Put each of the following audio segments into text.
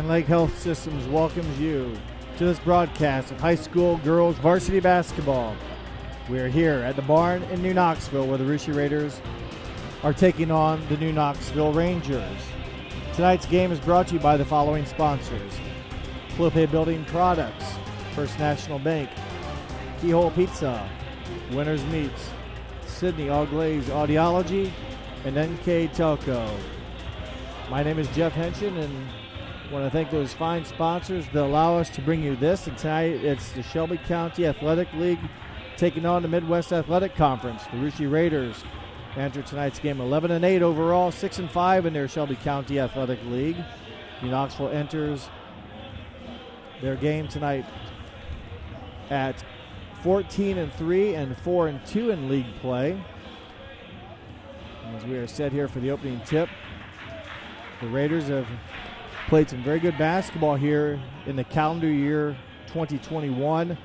Pine Lake Health Systems welcomes you to this broadcast of high school girls varsity basketball. We are here at the barn in New Knoxville where the Russia Raiders are taking on the New Knoxville Rangers. Tonight's game is brought to you by the following sponsors: Clope Building Products, First National Bank, Keyhole Pizza, Winners Meats, Sydney All Glaze Audiology, and NKTelco. My name is Jeff Henshin, and I want to thank those fine sponsors that allow us to bring you this. And tonight it's the Shelby County Athletic League taking on the Midwest Athletic Conference. The Russia Raiders enter tonight's game 11-8 overall, 6-5 in their Shelby County Athletic League. New Knoxville enters their game tonight at 14-3 and 4-2 in league play. As we are set here for the opening tip, the Raiders have played some very good basketball here in the calendar year 2021.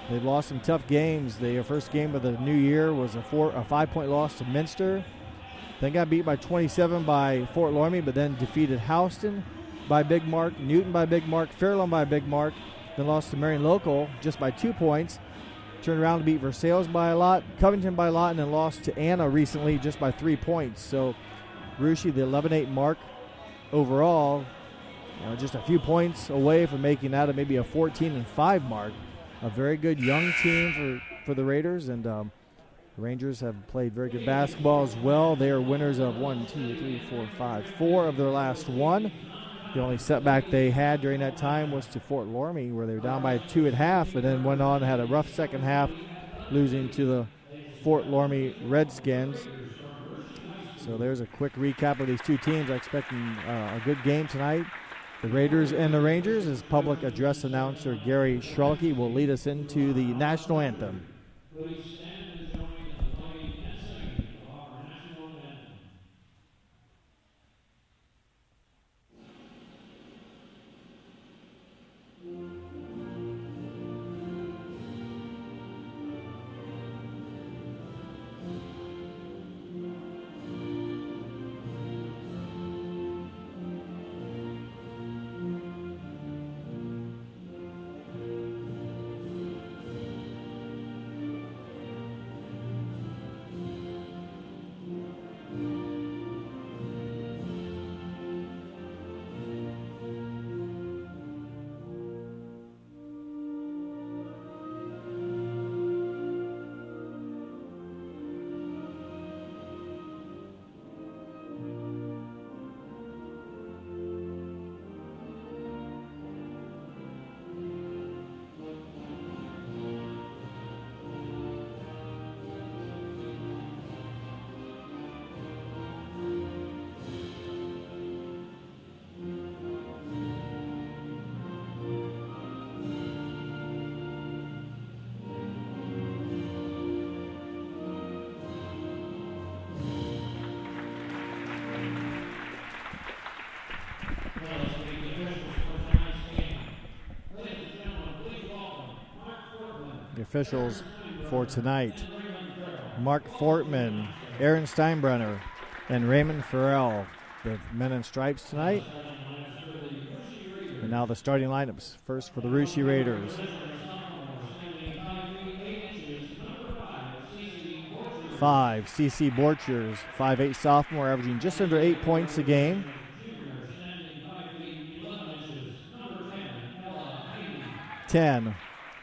They've lost some tough games. Their first game of the new year was a 5-point loss to Minster. Then got beat by 27 by Fort Loramie, but then defeated Houston by big mark, Newton by big mark, Fairlawn by big mark, then lost to Marion Local just by 2 points. Turned around to beat Versailles by a lot, Covington by a lot, and then lost to Anna recently just by 3 points. So Russia, the 11-8 mark overall, just a few points away from making that maybe a 14-5 mark. A very good young team for the Raiders, and the Rangers have played very good basketball as well. They are winners of 4 of their last one. The only setback they had during that time was to Fort Loramie, where they were down by 2 at half, and then went on and had a rough second half, losing to the Fort Loramie Redskins. So there's a quick recap of these two teams. I'm expecting a good game tonight. The Raiders and the Rangers, as public address announcer Gary Schrelke will lead us into the national anthem. The officials for tonight: Mark Fortman, Aaron Steinbrenner, and Raymond Farrell, the men in stripes tonight. And now the starting lineups. First for the Russia Raiders: 5, C.C. Borchers, 5'8" sophomore, averaging just under 8 points a game. 10,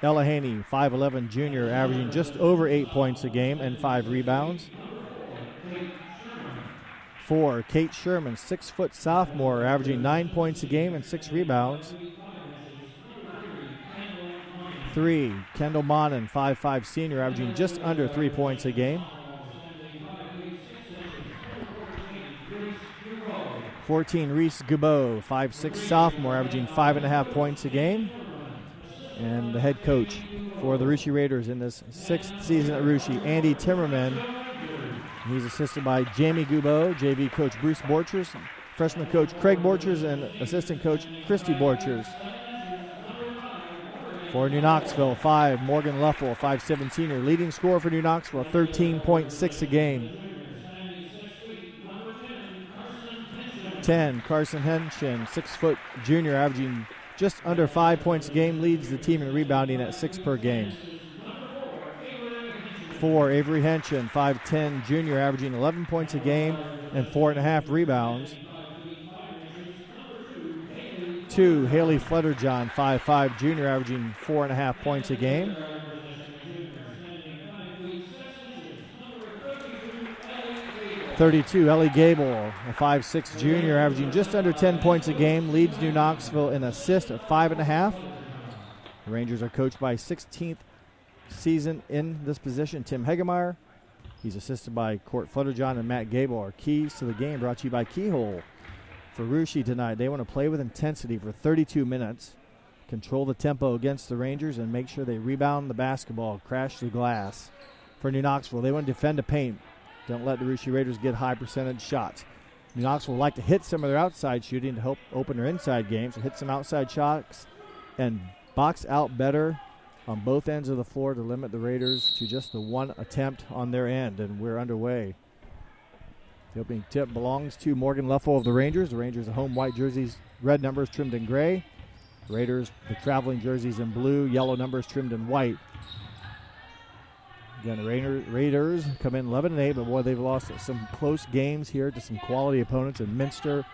Ella Haney, 5'11" junior, averaging just over 8 points a game and 5 rebounds. 4, Kate Sherman, 6-foot sophomore, averaging 9 points a game and 6 rebounds. 3, Kendall Monin, 5'5" senior, averaging just under 3 points a game. 14, Reese Gubeau, 5'6" sophomore, averaging 5.5 points a game. And the head coach for the Russia Raiders in this 6th season at Russia, Andy Timmerman. He's assisted by Jamie Gubeau, JV coach Bruce Borchers, freshman coach Craig Borchers, and assistant coach Christy Borchers. For New Knoxville, 5, Morgan Luffel, 5'7" senior, leading scorer for New Knoxville, 13.6 a game. 10, Carson Henshin, 6-foot junior, averaging just under 5 points a game, leads the team in rebounding at 6 per game. 4, Avery Henshin, 5'10", junior, averaging 11 points a game and 4.5 rebounds. 2, Haley Flutterjohn, 5'5", junior, averaging 4.5 points a game. 32, Ellie Gable, a 5'6", junior, averaging just under 10 points a game, leads New Knoxville in assists at 5.5. The Rangers are coached by 16th season in this position, Tim Hegemeyer. He's assisted by Court Flutterjohn and Matt Gable. Our keys to the game brought to you by Keyhole. For Russia tonight, they want to play with intensity for 32 minutes, control the tempo against the Rangers, and make sure they rebound the basketball, crash the glass. For New Knoxville, they want to defend the paint. Don't let the Russia Raiders get high percentage shots. New Knoxville would like to hit some of their outside shooting to help open their inside game, so hit some outside shots and box out better on both ends of the floor to limit the Raiders to just the one attempt on their end, and we're underway. The opening tip belongs to Morgan Leffel of the Rangers. The Rangers, the home white jerseys, red numbers trimmed in gray. Raiders, the traveling jerseys in blue, yellow numbers trimmed in white. Again, the Raiders come in 11-8, but boy, they've lost some close games here to some quality opponents in Minster,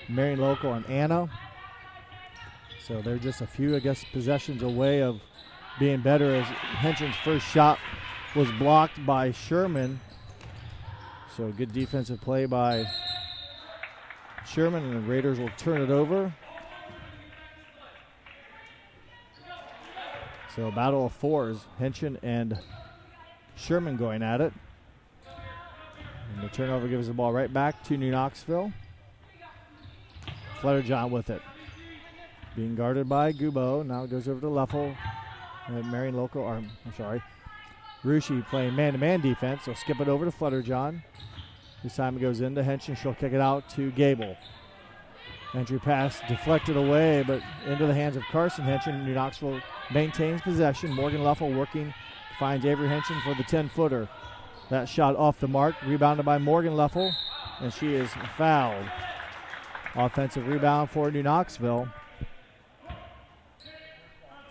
Marion Local, and Anna. So they're just a few, possessions away of being better, as Henshin's first shot was blocked by Sherman. So good defensive play by Sherman, and the Raiders will turn it over. So a battle of fours, Henshin and Sherman going at it. And the turnover gives the ball right back to New Knoxville. Flutterjohn with it. Being guarded by Gubo. Now it goes over to Leffel. Marion Local, Russia playing man-to-man defense. So skip it over to Flutterjohn. This time it goes into Henshin. She'll kick it out to Gable. Entry pass deflected away, but into the hands of Carson Henshin. New Knoxville maintains possession. Morgan Leffel working, finds Avery Henshin for the 10-footer. That shot off the mark, rebounded by Morgan Leffel, and she is fouled. Offensive rebound for New Knoxville.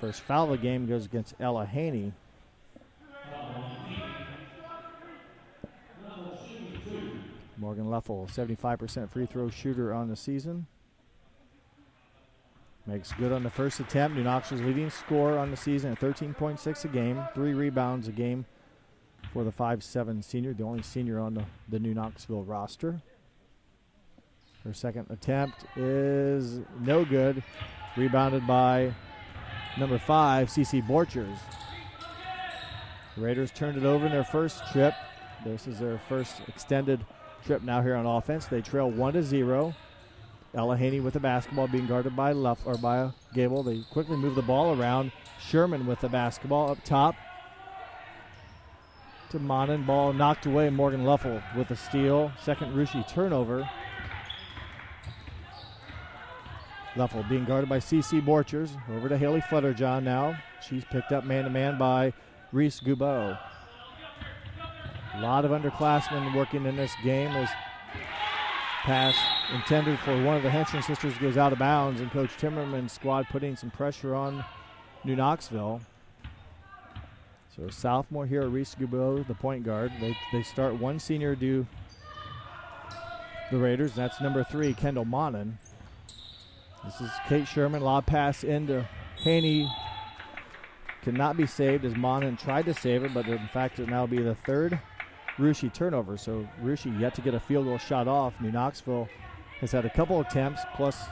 First foul of the game goes against Ella Haney. Morgan Leffel, 75% free throw shooter on the season. Makes good on the first attempt. New Knoxville's leading scorer on the season at 13.6 a game, 3 rebounds a game for the 5'7" senior, the only senior on the New Knoxville roster. Her second attempt is no good. Rebounded by number 5, CC Borchers. The Raiders turned it over in their first trip. This is their first extended trip now here on offense. They trail 1-0. Ella Haney with the basketball, being guarded by by Gable. They quickly move the ball around. Sherman with the basketball up top to Monin. Ball knocked away. Morgan Leffel with a steal. Second Russia turnover. Leffel being guarded by CC Borchers. Over to Haley Flutterjohn now. She's picked up man-to-man by Reese Gubeau. A lot of underclassmen working in this game as pass intended for one of the Henshin sisters goes out of bounds, and Coach Timmerman's squad putting some pressure on New Knoxville. So a sophomore here, Reese Gubeau, the point guard. They start one senior to the Raiders. That's number 3, Kendall Monin. This is Kate Sherman. Lob pass into Haney. Cannot be saved as Monin tried to save it, but in fact it now be the third Russia turnover. So Russia yet to get a field goal shot off. New Knoxville has had a couple attempts plus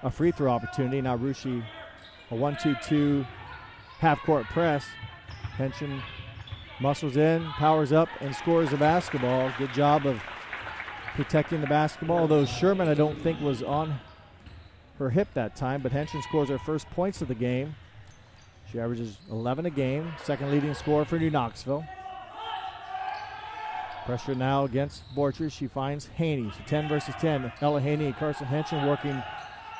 a free throw opportunity. Now Russia, a 1-2-2 half-court press. Henshin muscles in, powers up, and scores the basketball. Good job of protecting the basketball, although Sherman I don't think was on her hip that time, but Henshin scores her first points of the game. She averages 11 a game, second leading scorer for New Knoxville. Pressure now against Borchers. She finds Haney. So 10 versus 10. Ella Haney and Carson Henshin working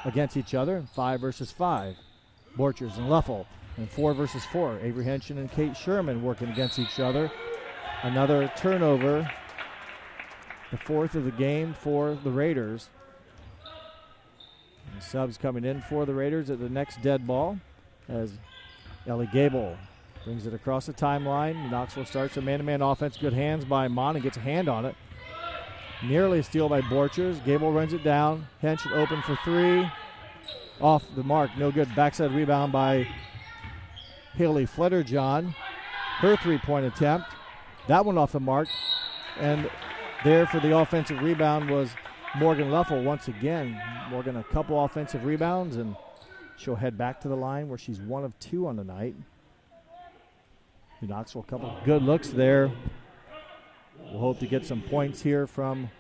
against each other. 5 versus 5. Borchers and Leffel. And 4 versus 4. Avery Henshin and Kate Sherman working against each other. Another turnover. The fourth of the game for the Raiders. The subs coming in for the Raiders at the next dead ball as Ellie Gable brings it across the timeline. Knoxville starts a man-to-man offense. Good hands by Mon and gets a hand on it. Nearly a steal by Borchers. Gable runs it down. Hench open for three. Off the mark. No good. Backside rebound by Haley Flitterjohn. Her three-point attempt. That one off the mark. And there for the offensive rebound was Morgan Luffel once again. Morgan a couple offensive rebounds, and she'll head back to the line where she's 1 of 2 on the night. Knoxville a couple good looks there. We'll hope to get some points here from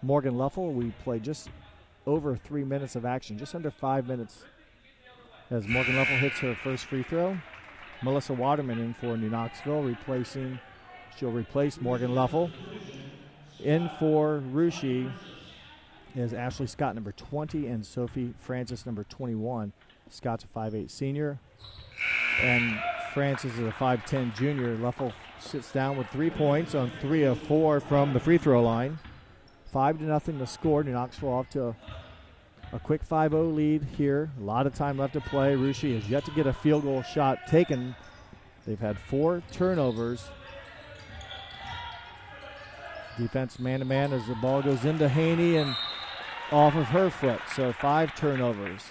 Morgan Luffel. We played just over 3 minutes of action, just under 5 minutes, as Morgan Luffel hits her first free throw. Melissa Waterman in for New Knoxville, she'll replace Morgan Luffel. In for Russia is Ashley Scott, number 20, and Sophie Francis, number 21. Scott's a 5'8 senior, and Francis is a 5'10 junior. Luffel sits down with 3 points on 3 of 4 from the free throw line. 5-0 to score. New Knoxville off to a quick 5-0 lead here. A lot of time left to play. Russia has yet to get a field goal shot taken. They've had 4 turnovers. Defense man-to-man as the ball goes into Haney and off of her foot. So 5 turnovers.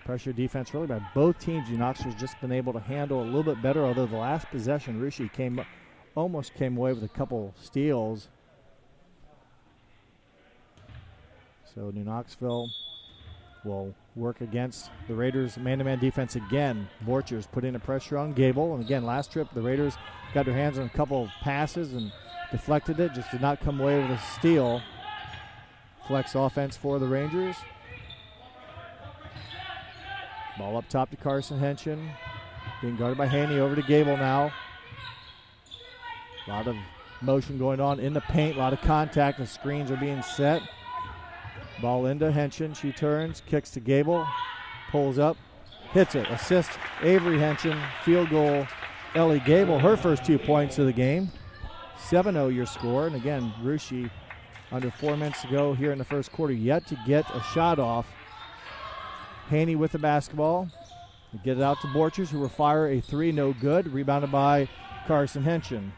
Pressure defense really by both teams. New Knoxville's just been able to handle a little bit better, although the last possession, Russia almost came away with a couple steals. So New Knoxville will work against the Raiders' man-to-man defense again. Borchers put in a pressure on Gable. And again, last trip, the Raiders got their hands on a couple of passes and deflected it. Just did not come away with a steal. Flex offense for the Rangers. Ball up top to Carson Henson. Being guarded by Haney. Over to Gable now. A lot of motion going on in the paint. A lot of contact. The screens are being set. Ball into Henson. She turns. Kicks to Gable. Pulls up. Hits it. Assist Avery Henson. Field goal Ellie Gable. Her first 2 points of the game. 7-0 your score. And again, Russia under 4 minutes to go here in the first quarter. Yet to get a shot off. Haney with the basketball. Get it out to Borchers, who will fire a 3, no good. Rebounded by Carson Henson.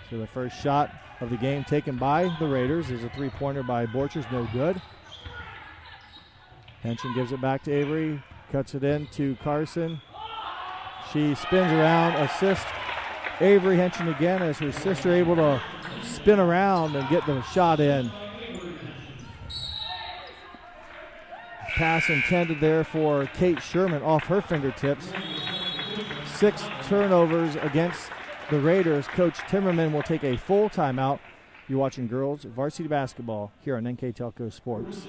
So the first shot of the game taken by the Raiders is a 3-pointer by Borchers, no good. Henson gives it back to Avery. Cuts it in to Carson. She spins around, assist Avery Henson again as her sister able to spin around and get the shot in. Pass intended there for Kate Sherman off her fingertips. 6 turnovers against the Raiders. Coach Timmerman will take a full timeout. You're watching girls varsity basketball here on NKTelco Sports.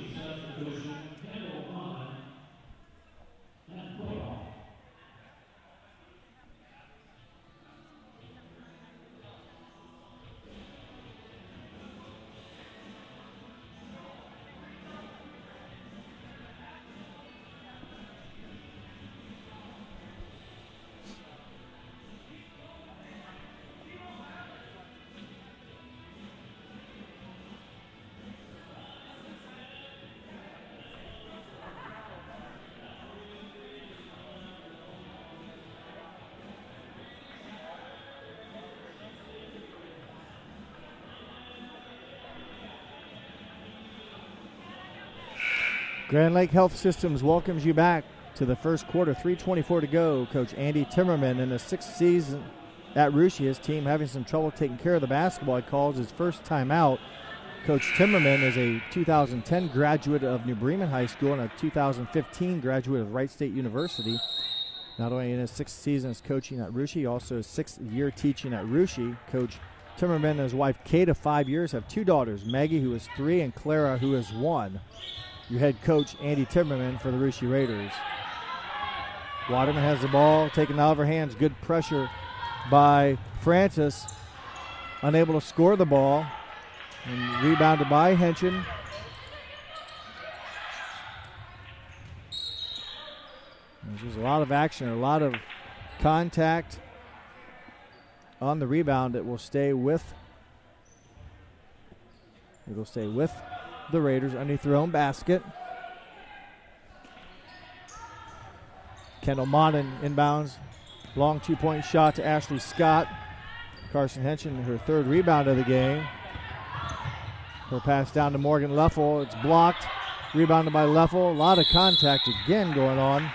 Grand Lake Health Systems welcomes you back to the first quarter. 3:24 to go. Coach Andy Timmerman, in the 6th season at Russia, his team having some trouble taking care of the basketball. He calls his first timeout. Coach Timmerman is a 2010 graduate of New Bremen High School and a 2015 graduate of Wright State University. Not only in his 6th season as coaching at Russia, he also his 6th year teaching at Russia. Coach Timmerman and his wife Kate of 5 years have 2 daughters, Maggie, who is 3, and Clara, who is 1. Your head coach, Andy Timmerman, for the Russia Raiders. Waterman has the ball taken out of her hands. Good pressure by Francis. Unable to score the ball. And rebounded by Henson. There's a lot of action, a lot of contact on the rebound. It will stay with the Raiders underneath their own basket. Kendall Monin inbounds. Long two-point shot to Ashley Scott. Carson Henson, her third rebound of the game. Her pass down to Morgan Leffel. It's blocked. Rebounded by Leffel. A lot of contact again going on.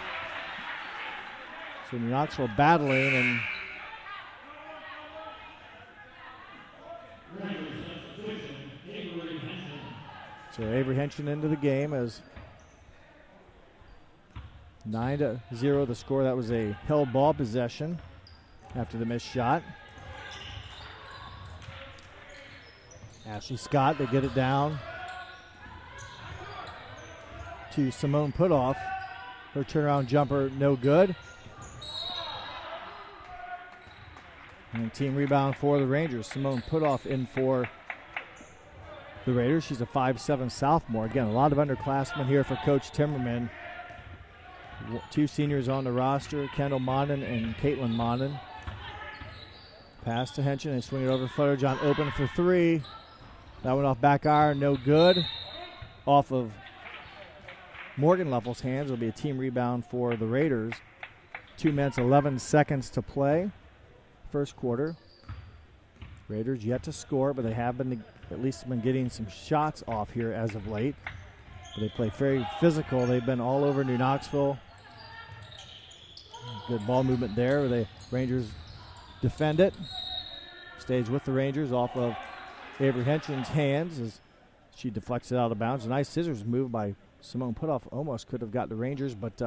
So Knoxville battling, and so Avery Henson into the game as 9-0 the score. That was a held ball possession after the missed shot. Ashley Scott, they get it down to Simone Putoff. Her turnaround jumper, no good. And team rebound for the Rangers. Simone Putoff in for the Raiders. She's a 5'7" sophomore. Again, a lot of underclassmen here for Coach Timmerman. Two seniors on the roster, Kendall Monin and Caitlin Monin. Pass to Henson. They swing it over. Flutterjohn open for three. That went off back iron, no good. Off of Morgan Leffel's hands. It'll be a team rebound for the Raiders. 2 minutes, 11 seconds to play. First quarter. Raiders yet to score, but they have been at least been getting some shots off here as of late. But they play very physical. They've been all over New Knoxville. Good ball movement there. The Rangers defend it. Stays with the Rangers off of Avery Henson's hands as she deflects it out of bounds. A nice scissors move by Simone Putoff. Almost could have got the Rangers, but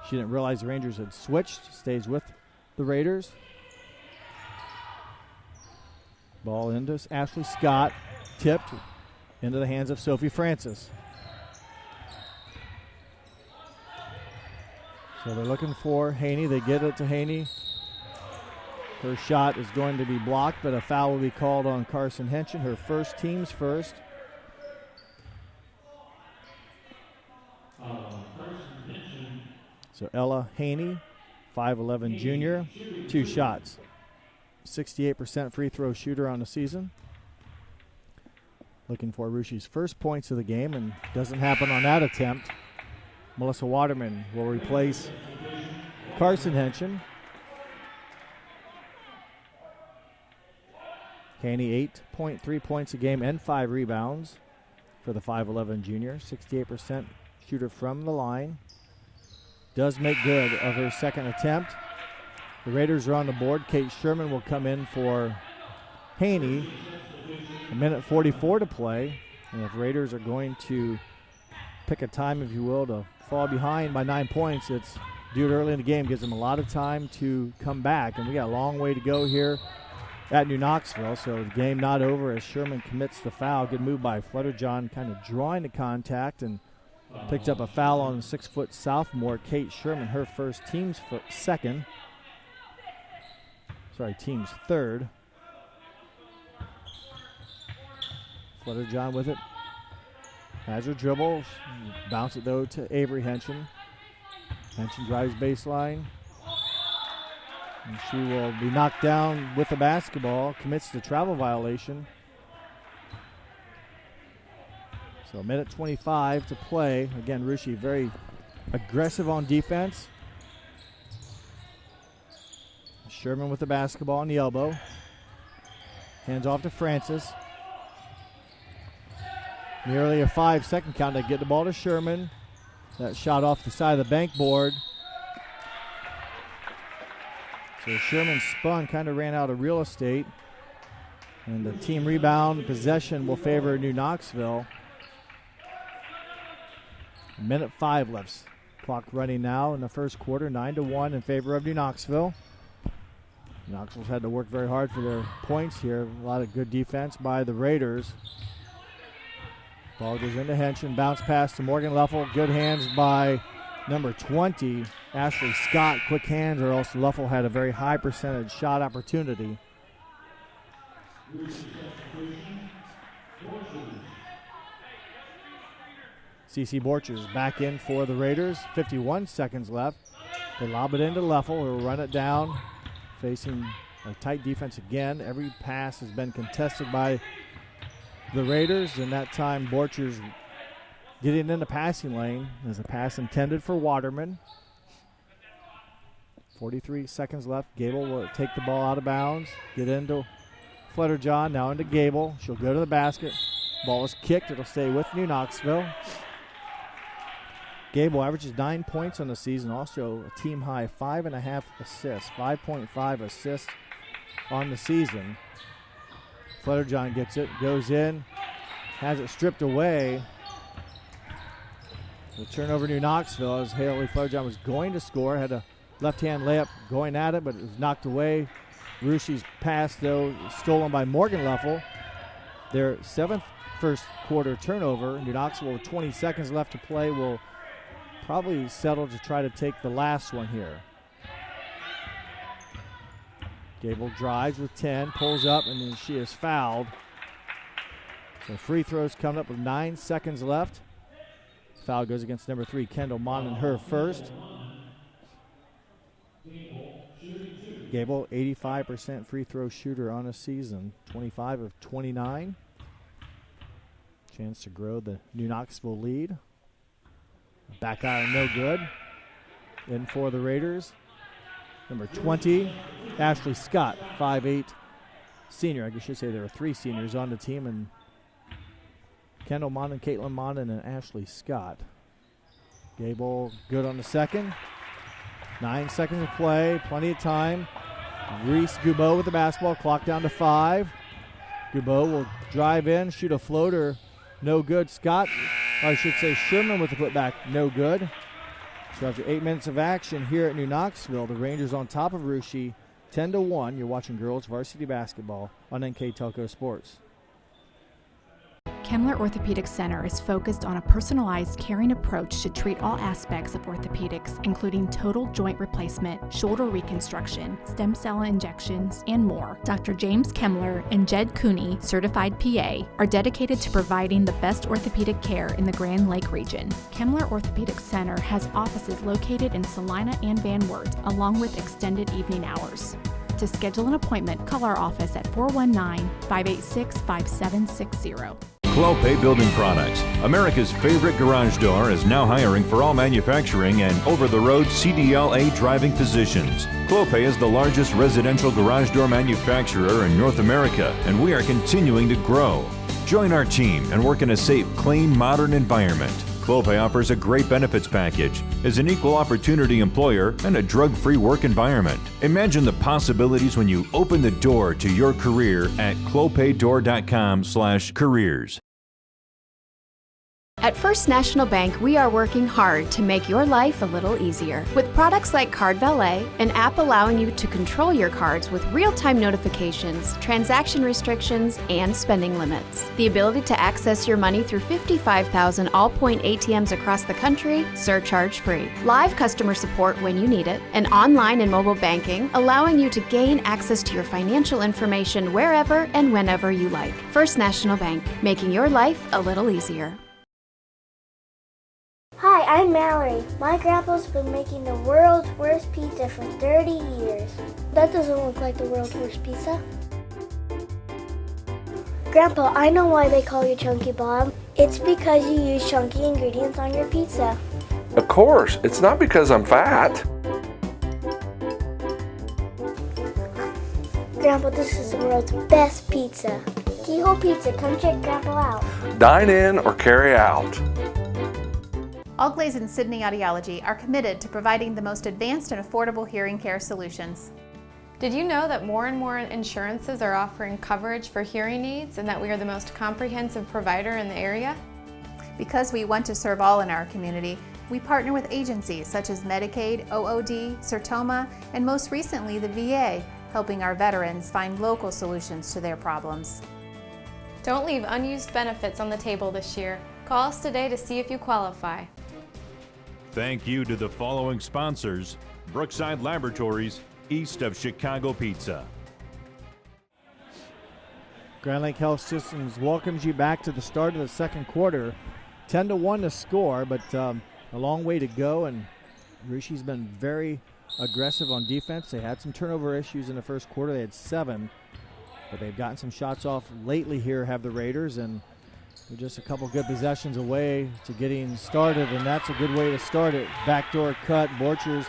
she didn't realize the Rangers had switched. Stays with the Raiders. Ball into Ashley Scott. Tipped into the hands of Sophie Francis. So they're looking for Haney. They get it to Haney. Her shot is going to be blocked, but a foul will be called on Carson Henson. Her first, team's first. So Ella Haney, 5'11" junior, 2 shots. 68% free throw shooter on the season. Looking for Rushie's first points of the game, and doesn't happen on that attempt. Melissa Waterman will replace Carson Henson. Haney 8.3 points a game and 5 rebounds for the 5'11" junior. 68% shooter from the line. Does make good of her second attempt. The Raiders are on the board. Kate Sherman will come in for Haney. 1:44 to play. And if Raiders are going to pick a time, if you will, to fall behind by 9 points, it's do it early in the game. Gives them a lot of time to come back. And we got a long way to go here at New Knoxville. So the game not over as Sherman commits the foul. Good move by Flutterjohn, kind of drawing the contact, and picked up a foul on the 6-foot sophomore, Kate Sherman, her first, team's second. Sorry, team's third. Flutterjohn with it. Has her dribble. Bounce it, though, to Avery Henson. Henson drives baseline. And she will be knocked down with the basketball. Commits the travel violation. So 1:25 to play. Again, Rushi very aggressive on defense. Sherman with the basketball on the elbow. Hands off to Francis. Nearly a 5-second count to get the ball to Sherman. That shot off the side of the bank board. So Sherman spun, kind of ran out of real estate. And the team rebound possession will favor New Knoxville. 1:05 left. Clock running now in the first quarter. 9-1 in favor of New Knoxville. Knoxville's had to work very hard for their points here. A lot of good defense by the Raiders. Ball goes into Henson. Bounce pass to Morgan Leffel. Good hands by number 20, Ashley Scott. Quick hands, or else Leffel had a very high percentage shot opportunity. CC Borchers back in for the Raiders. 51 seconds left. They lob it into Leffel, who will run it down, facing a tight defense again. Every pass has been contested by the Raiders, and that time Borchers getting in the passing lane. There's a pass intended for Waterman. 43 seconds left. Gable will take the ball out of bounds, get into Flutterjohn, now into Gable. She'll go to the basket. Ball is kicked. It'll stay with New Knoxville. Gable averages 9 points on the season, also a team high 5.5 assists, 5.5 assists on the season. Flutterjohn gets it, goes in, has it stripped away. The turnover New Knoxville as Haley Flutterjohn was going to score, had a left-hand layup going at it, but it was knocked away. Rushi's pass, though, stolen by Morgan Leffel. Their 7th first quarter turnover. New Knoxville with 20 seconds left to play will probably settle to try to take the last one here. Gable drives with 10, pulls up, and then she is fouled. So free throws coming up with 9 seconds left. Foul goes against number 3, Kendall Monden, her first. Gable, 85% free throw shooter on a season, 25 of 29. Chance to grow the New Knoxville lead. Back iron, no good. In for the Raiders. Number 20, Ashley Scott, 5'8", senior. I guess I should say there are 3 seniors on the team, and Kendall Monden, Caitlin Monden, and Ashley Scott. Gable good on the second. 9 seconds to play, plenty of time. Reese Goubeau with the basketball, clock down to 5. Goubeau will drive in, shoot a floater, no good. Scott, I should say Sherman with the putback, no good. So after 8 minutes of action here at New Knoxville, the Rangers on top of Russia, 10-1. You're watching girls varsity basketball on NKTelco Sports. Kemmler Orthopedic Center is focused on a personalized, caring approach to treat all aspects of orthopedics, including total joint replacement, shoulder reconstruction, stem cell injections, and more. Dr. James Kemmler and Jed Cooney, certified PA, are dedicated to providing the best orthopedic care in the Grand Lake region. Kemmler Orthopedic Center has offices located in Salina and Van Wert, along with extended evening hours. To schedule an appointment, call our office at 419-586-5760. Clopay Building Products, America's favorite garage door, is now hiring for all manufacturing and over-the-road CDLA driving positions. Clopay is the largest residential garage door manufacturer in North America, and we are continuing to grow. Join our team and work in a safe, clean, modern environment. Clopay offers a great benefits package, is an equal opportunity employer, and a drug-free work environment. Imagine the possibilities when you open the door to your career at clopaydoor.com/careers. At First National Bank, we are working hard to make your life a little easier. With products like Card Valet, an app allowing you to control your cards with real-time notifications, transaction restrictions, and spending limits. The ability to access your money through 55,000 all-point ATMs across the country, surcharge-free. Live customer support when you need it. And online and mobile banking, allowing you to gain access to your financial information wherever and whenever you like. First National Bank, making your life a little easier. Hi, I'm Mallory. My grandpa's been making the world's worst pizza for 30 years. That doesn't look like the world's worst pizza. Grandpa, I know why they call you Chunky Bob. It's because you use chunky ingredients on your pizza. Of course, it's not because I'm fat. Grandpa, this is the world's best pizza. Keyhole Pizza, come check Grandpa out. Dine in or carry out. Allglaze and Sydney Audiology are committed to providing the most advanced and affordable hearing care solutions. Did you know that more and more insurances are offering coverage for hearing aids and that we are the most comprehensive provider in the area? Because we want to serve all in our community, we partner with agencies such as Medicaid, OOD, Sertoma, and most recently the VA, helping our veterans find local solutions to their problems. Don't leave unused benefits on the table this year. Call us today to see if you qualify. Thank you to the following sponsors: Brookside Laboratories, east of Chicago Pizza. Grand Lake Health Systems welcomes you back to the start of the second quarter. 10-1 to score, but a long way to go, and Rishi's been very aggressive on defense. They had some turnover issues in the first quarter. They had 7, but they've gotten some shots off lately here, have the Raiders, and they're just a couple good possessions away to getting started, and that's a good way to start it. Backdoor cut. Borchers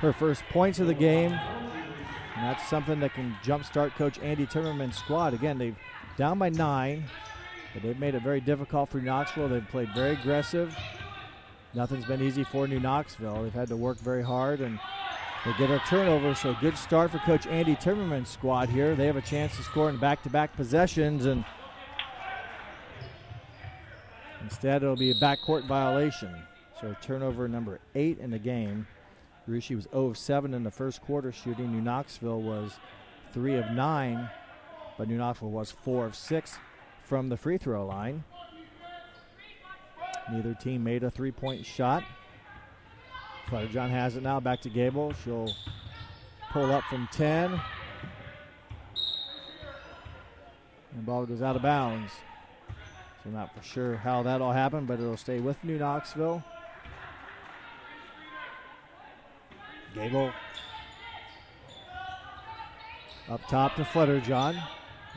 her first points of the game. And that's something that can jumpstart Coach Andy Timmerman's squad. Again, they've down by 9, but they've made it very difficult for Knoxville. They've played very aggressive. Nothing's been easy for New Knoxville. They've had to work very hard, and they get a turnover, so good start for Coach Andy Timmerman's squad here. They have a chance to score in back-to-back possessions, and instead it'll be a backcourt violation. So turnover number 8 in the game. Russia was 0 of 7 in the first quarter shooting. New Knoxville was 3 of 9, but New Knoxville was 4 of 6 from the free throw line. Neither team made a three-point shot. John has it now, back to Gable. She'll pull up from 10. And the ball goes out of bounds. So not for sure how that all happened, but it'll stay with New Knoxville. Gable up top to Flutterjohn.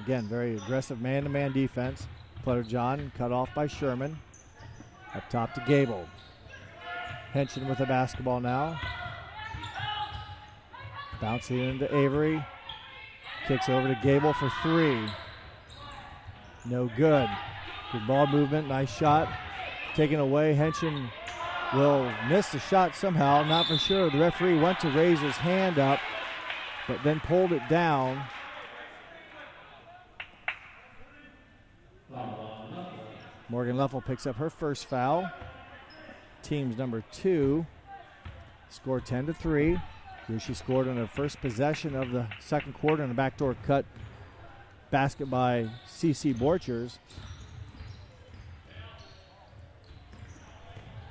Again, very aggressive man-to-man defense. Flutterjohn cut off by Sherman. Up top to Gable. Henson with the basketball now. Bouncing into Avery. Kicks over to Gable for 3. No good. Good ball movement, nice shot. Taken away, Henson will miss the shot somehow, not for sure. The referee went to raise his hand up, but then pulled it down. Morgan Leffel picks up her first foul. Team's number 2. Scored 10-3. Here she scored on her first possession of the second quarter on a backdoor cut basket by C.C. Borchers.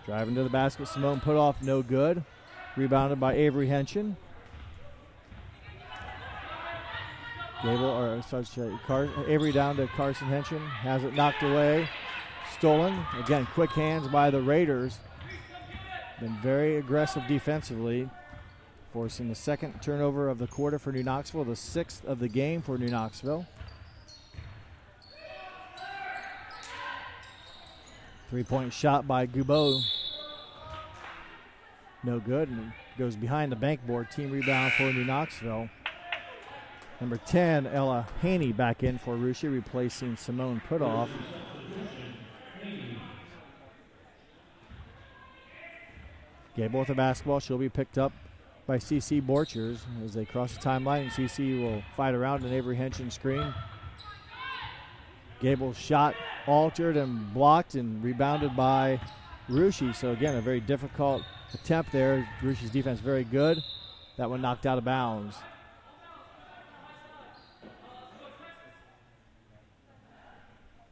Driving to the basket, Simone put off, no good. Rebounded by Avery Henson. Avery down to Carson Henson. Has it knocked away. Stolen. Again, quick hands by the Raiders. Been very aggressive defensively. Forcing the second turnover of the quarter for New Knoxville. The 6th of the game for New Knoxville. 3-point shot by Goubeau. No good, and goes behind the bankboard. Team rebound for New Knoxville. Number 10, Ella Haney back in for Russia, replacing Simone Putoff. Gable with the basketball. She'll be picked up by C.C. Borchers as they cross the timeline. C.C. will fight around an Avery Henson screen. Gable's shot altered and blocked and rebounded by Russia. So again, a very difficult attempt there. Russia's defense very good. That one knocked out of bounds.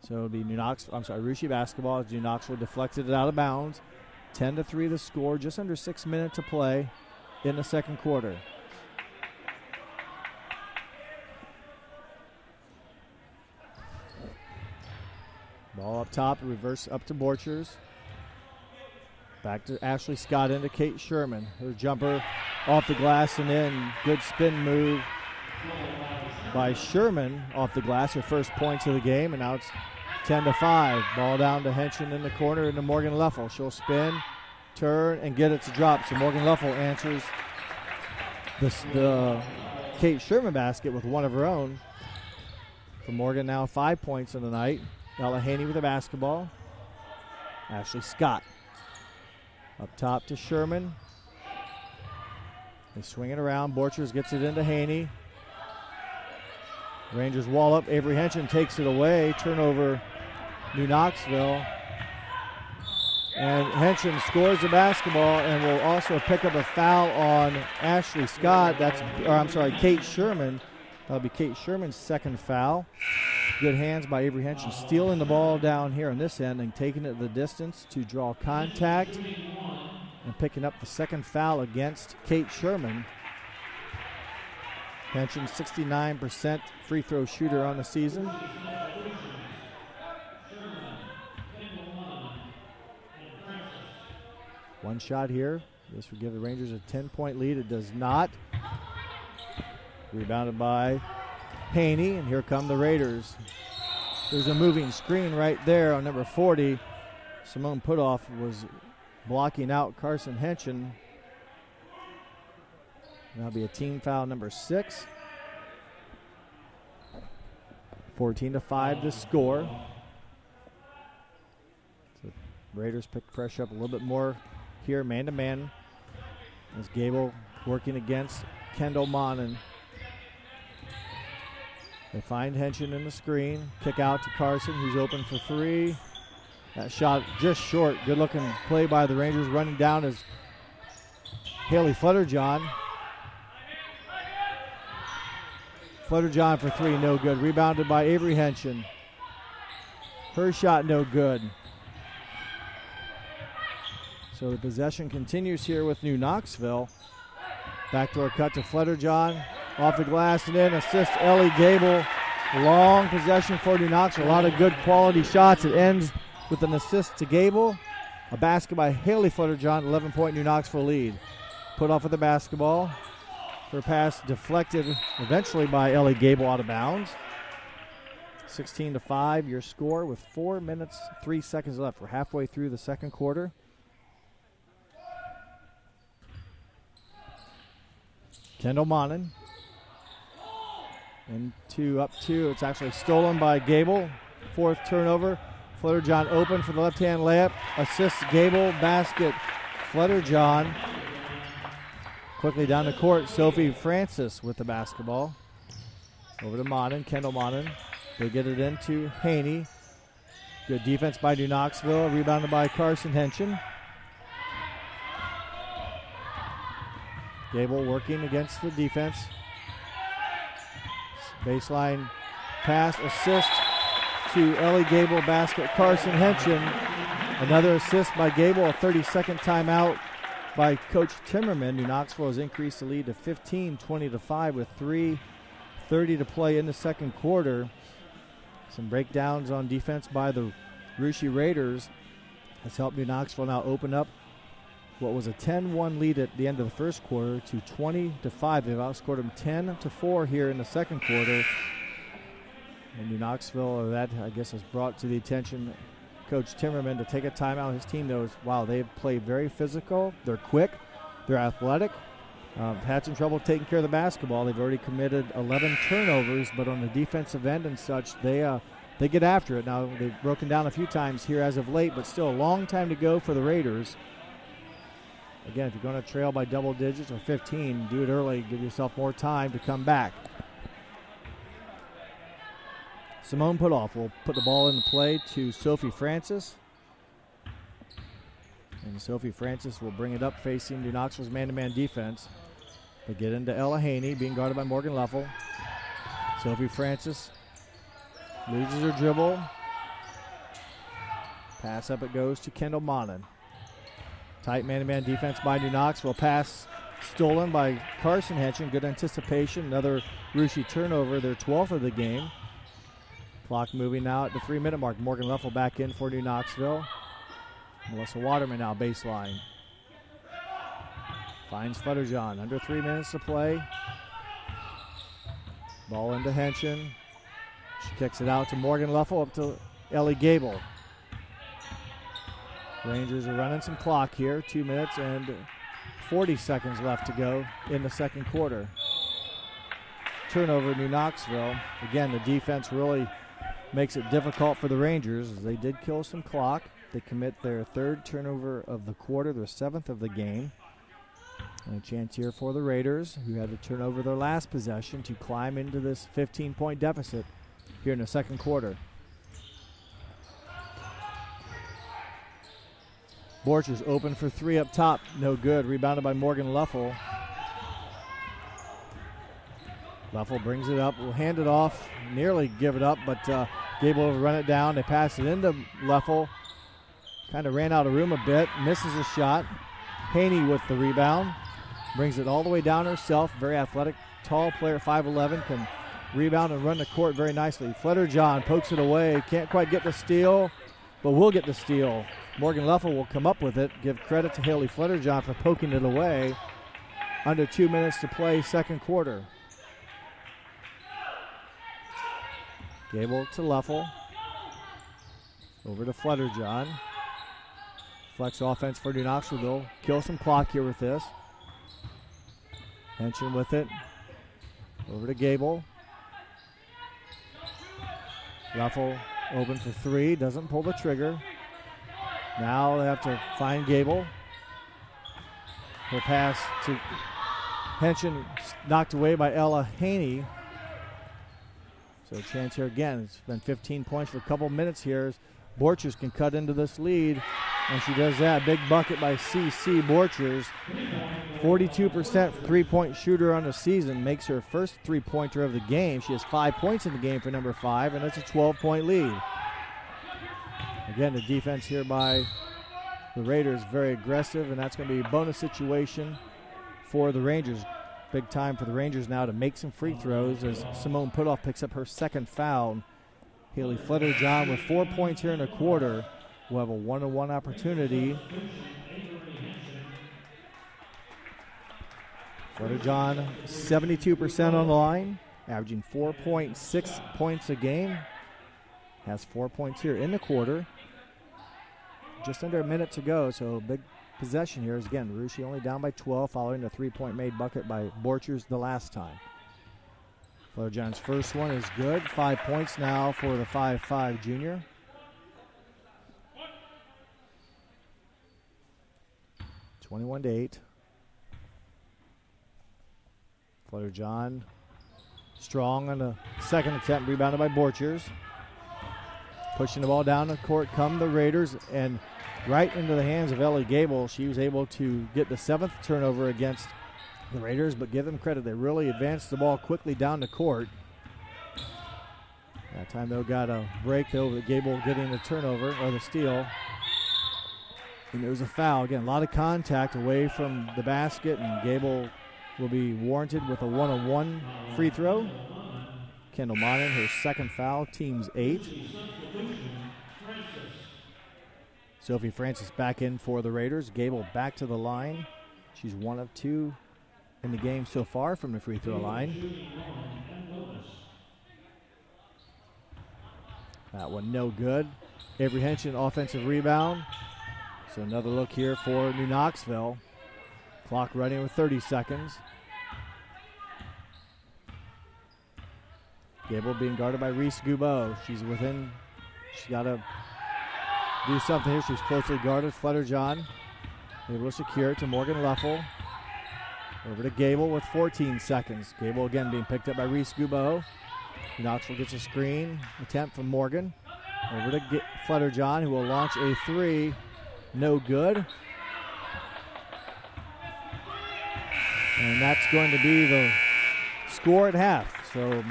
So it'll be Russia basketball as New Knoxville deflected it out of bounds. 10-3 the score, just under 6 minutes to play in the second quarter. Ball up top, reverse up to Borchers. Back to Ashley Scott into Kate Sherman. Her jumper off the glass and in. Good spin move by Sherman off the glass. Her first points of the game, and now it's 10-5. Ball down to Henson in the corner into Morgan Leffel. She'll spin, turn, and get it to drop. So Morgan Leffel answers the Kate Sherman basket with one of her own. For Morgan now 5 points in the night. Ella Haney with the basketball. Ashley Scott. Up top to Sherman. They swing it around. Borchers gets it into Haney. Rangers wall up. Avery Henson takes it away. Turnover, New Knoxville. And Henson scores the basketball and will also pick up a foul on Ashley Scott. Kate Sherman. That'll be Kate Sherman's second foul. Good hands by Avery Henson, stealing the ball down here on this end and taking it the distance to draw contact and picking up the second foul against Kate Sherman. Henson, 69% free throw shooter on the season. One shot here. This would give the Rangers a 10-point lead. It does not. Rebounded by Haney, and here come the Raiders. There's a moving screen right there on number 40. Simone Putoff was blocking out Carson Henson. That'll be a team foul number 6. 14-5 to score. So Raiders pick pressure up a little bit more here, man-to-man, as Gable working against Kendall Monin. They find Henson in the screen. Kick out to Carson, who's open for 3. That shot just short. Good-looking play by the Rangers. Running down is Haley Flutterjohn. Flutterjohn for 3, no good. Rebounded by Avery Henson. Her shot, no good. So the possession continues here with New Knoxville. Backdoor cut to Flutterjohn. Off the glass and in. Assist Ellie Gable. Long possession for New Knoxville. A lot of good quality shots. It ends with an assist to Gable. A basket by Haley Flutterjohn. 11-point New Knoxville lead. Put off with the basketball. Her pass deflected eventually by Ellie Gable out of bounds. 16-5, your score with 4 minutes, 3 seconds left. We're halfway through the second quarter. Kendall Monin. Up two. It's actually stolen by Gable. 4th turnover. Flutterjohn open for the left-hand layup. Assists Gable. Basket. Flutterjohn. Quickly down the court, Sophie Francis with the basketball. Over to Monin, Kendall Monin. They get it into Haney. Good defense by New Knoxville, rebounded by Carson Henson. Gable working against the defense. Baseline pass, assist to Ellie Gable, basket Carson Henson. Another assist by Gable, a 30-second timeout by Coach Timmerman. New Knoxville has increased the lead to 15, 20-5 with 3:30 to play in the second quarter. Some breakdowns on defense by the Russia Raiders has helped New Knoxville now open up what was a 10-1 lead at the end of the first quarter to 20-5. They've outscored them 10-4 here in the second quarter. And New Knoxville, that I guess has brought to the attention Coach Timmerman to take a timeout. His team knows, wow, they play very physical. They're quick. They're athletic. Had some trouble taking care of the basketball. They've already committed 11 turnovers, but on the defensive end and such, they get after it. Now, they've broken down a few times here as of late, but still a long time to go for the Raiders. Again, if you're going to trail by double digits or 15, do it early. Give yourself more time to come back. Simone Putoff will put the ball into play to Sophie Francis. And Sophie Francis will bring it up facing New Knoxville's man-to-man defense. They get into Ella Haney, being guarded by Morgan Leffel. Sophie Francis loses her dribble. Pass up it goes to Kendall Monin. Tight man-to-man defense by New Knoxville. Pass stolen by Carson Henson. Good anticipation. Another Russia turnover, their 12th of the game. Clock moving now at the 3-minute mark. Morgan Leffel back in for New Knoxville. Melissa Waterman now baseline. Finds Flutterjohn. Under 3 minutes to play. Ball into Henson. She kicks it out to Morgan Leffel, up to Ellie Gable. Rangers are running some clock here. 2 minutes and 40 seconds left to go in the second quarter. Turnover New Knoxville. Again, the defense really makes it difficult for the Rangers as they did kill some clock. They commit their 3rd turnover of the quarter, their 7th of the game. And a chance here for the Raiders, who had to turn over their last possession to climb into this 15-point deficit here in the second quarter. Borchers open for 3 up top, no good. Rebounded by Morgan Leffel. Leffel brings it up, will hand it off, nearly give it up, but Gable will run it down. They pass it into Leffel. Kind of ran out of room a bit, misses a shot. Haney with the rebound, brings it all the way down herself. Very athletic, tall player, 5'11", can rebound and run the court very nicely. Flutterjohn pokes it away, can't quite get the steal, but will get the steal. Morgan Leffel will come up with it. Give credit to Haley Flutterjohn for poking it away. Under 2 minutes to play, second quarter. Gable to Leffel. Over to Flutterjohn. Flex offense for New Knoxville. They'll kill some clock here with this. Henson with it. Over to Gable. Ruffle open for three. Doesn't pull the trigger. Now they have to find Gable. Her pass to Henson knocked away by Ella Haney. So a chance here again. It's been 15 points for a couple minutes here. Borchers can cut into this lead, and she does that. Big bucket by C.C. Borchers. 42% three-point shooter on the season, makes her first three-pointer of the game. She has 5 points in the game for number 5, and that's a 12-point lead. Again, the defense here by the Raiders very aggressive, and that's going to be a bonus situation for the Rangers. Big time for the Rangers now to make some free throws as Simone Putoff picks up her second foul. Haley Fletcher-John with 4 points here in a quarter will have a one-on-one opportunity. Fletcher-John 72% on the line, averaging 4.6 points a game. Has 4 points here in the quarter. Just under a minute to go, so big possession here is again Rushi only down by 12 following the three-point made bucket by Borchers the last time. Fletcher-John's first one is good. 5 points now for the 5'5 junior. (21-8). Fletcher-John strong on the second attempt, rebounded by Borchers. Pushing the ball down the court come the Raiders, and right into the hands of Ellie Gable. She was able to get the 7th turnover against the Raiders, but give them credit. They really advanced the ball quickly down the court. That time, though, got a break, though, with Gable getting the turnover, or the steal. And there was a foul. Again, a lot of contact away from the basket, and Gable will be warranted with a one-on-one free throw. Kendall Monin, her second foul, team's 8. Sophie Francis back in for the Raiders. Gable back to the line. She's 1 of 2 in the game so far from the free throw line. That one no good. Avery Henson offensive rebound. So another look here for New Knoxville. Clock running with 30 seconds. Gable being guarded by Reese Goubeau. She's within. She's got to do something here. She's closely guarded. Fletcher-John able to secure it to Morgan Leffel. Over to Gable with 14 seconds. Gable again being picked up by Reese Goubeau. Knoxville gets a screen attempt from Morgan. Over to Fletcher-John, who will launch a 3. No good. And that's going to be the score at half. So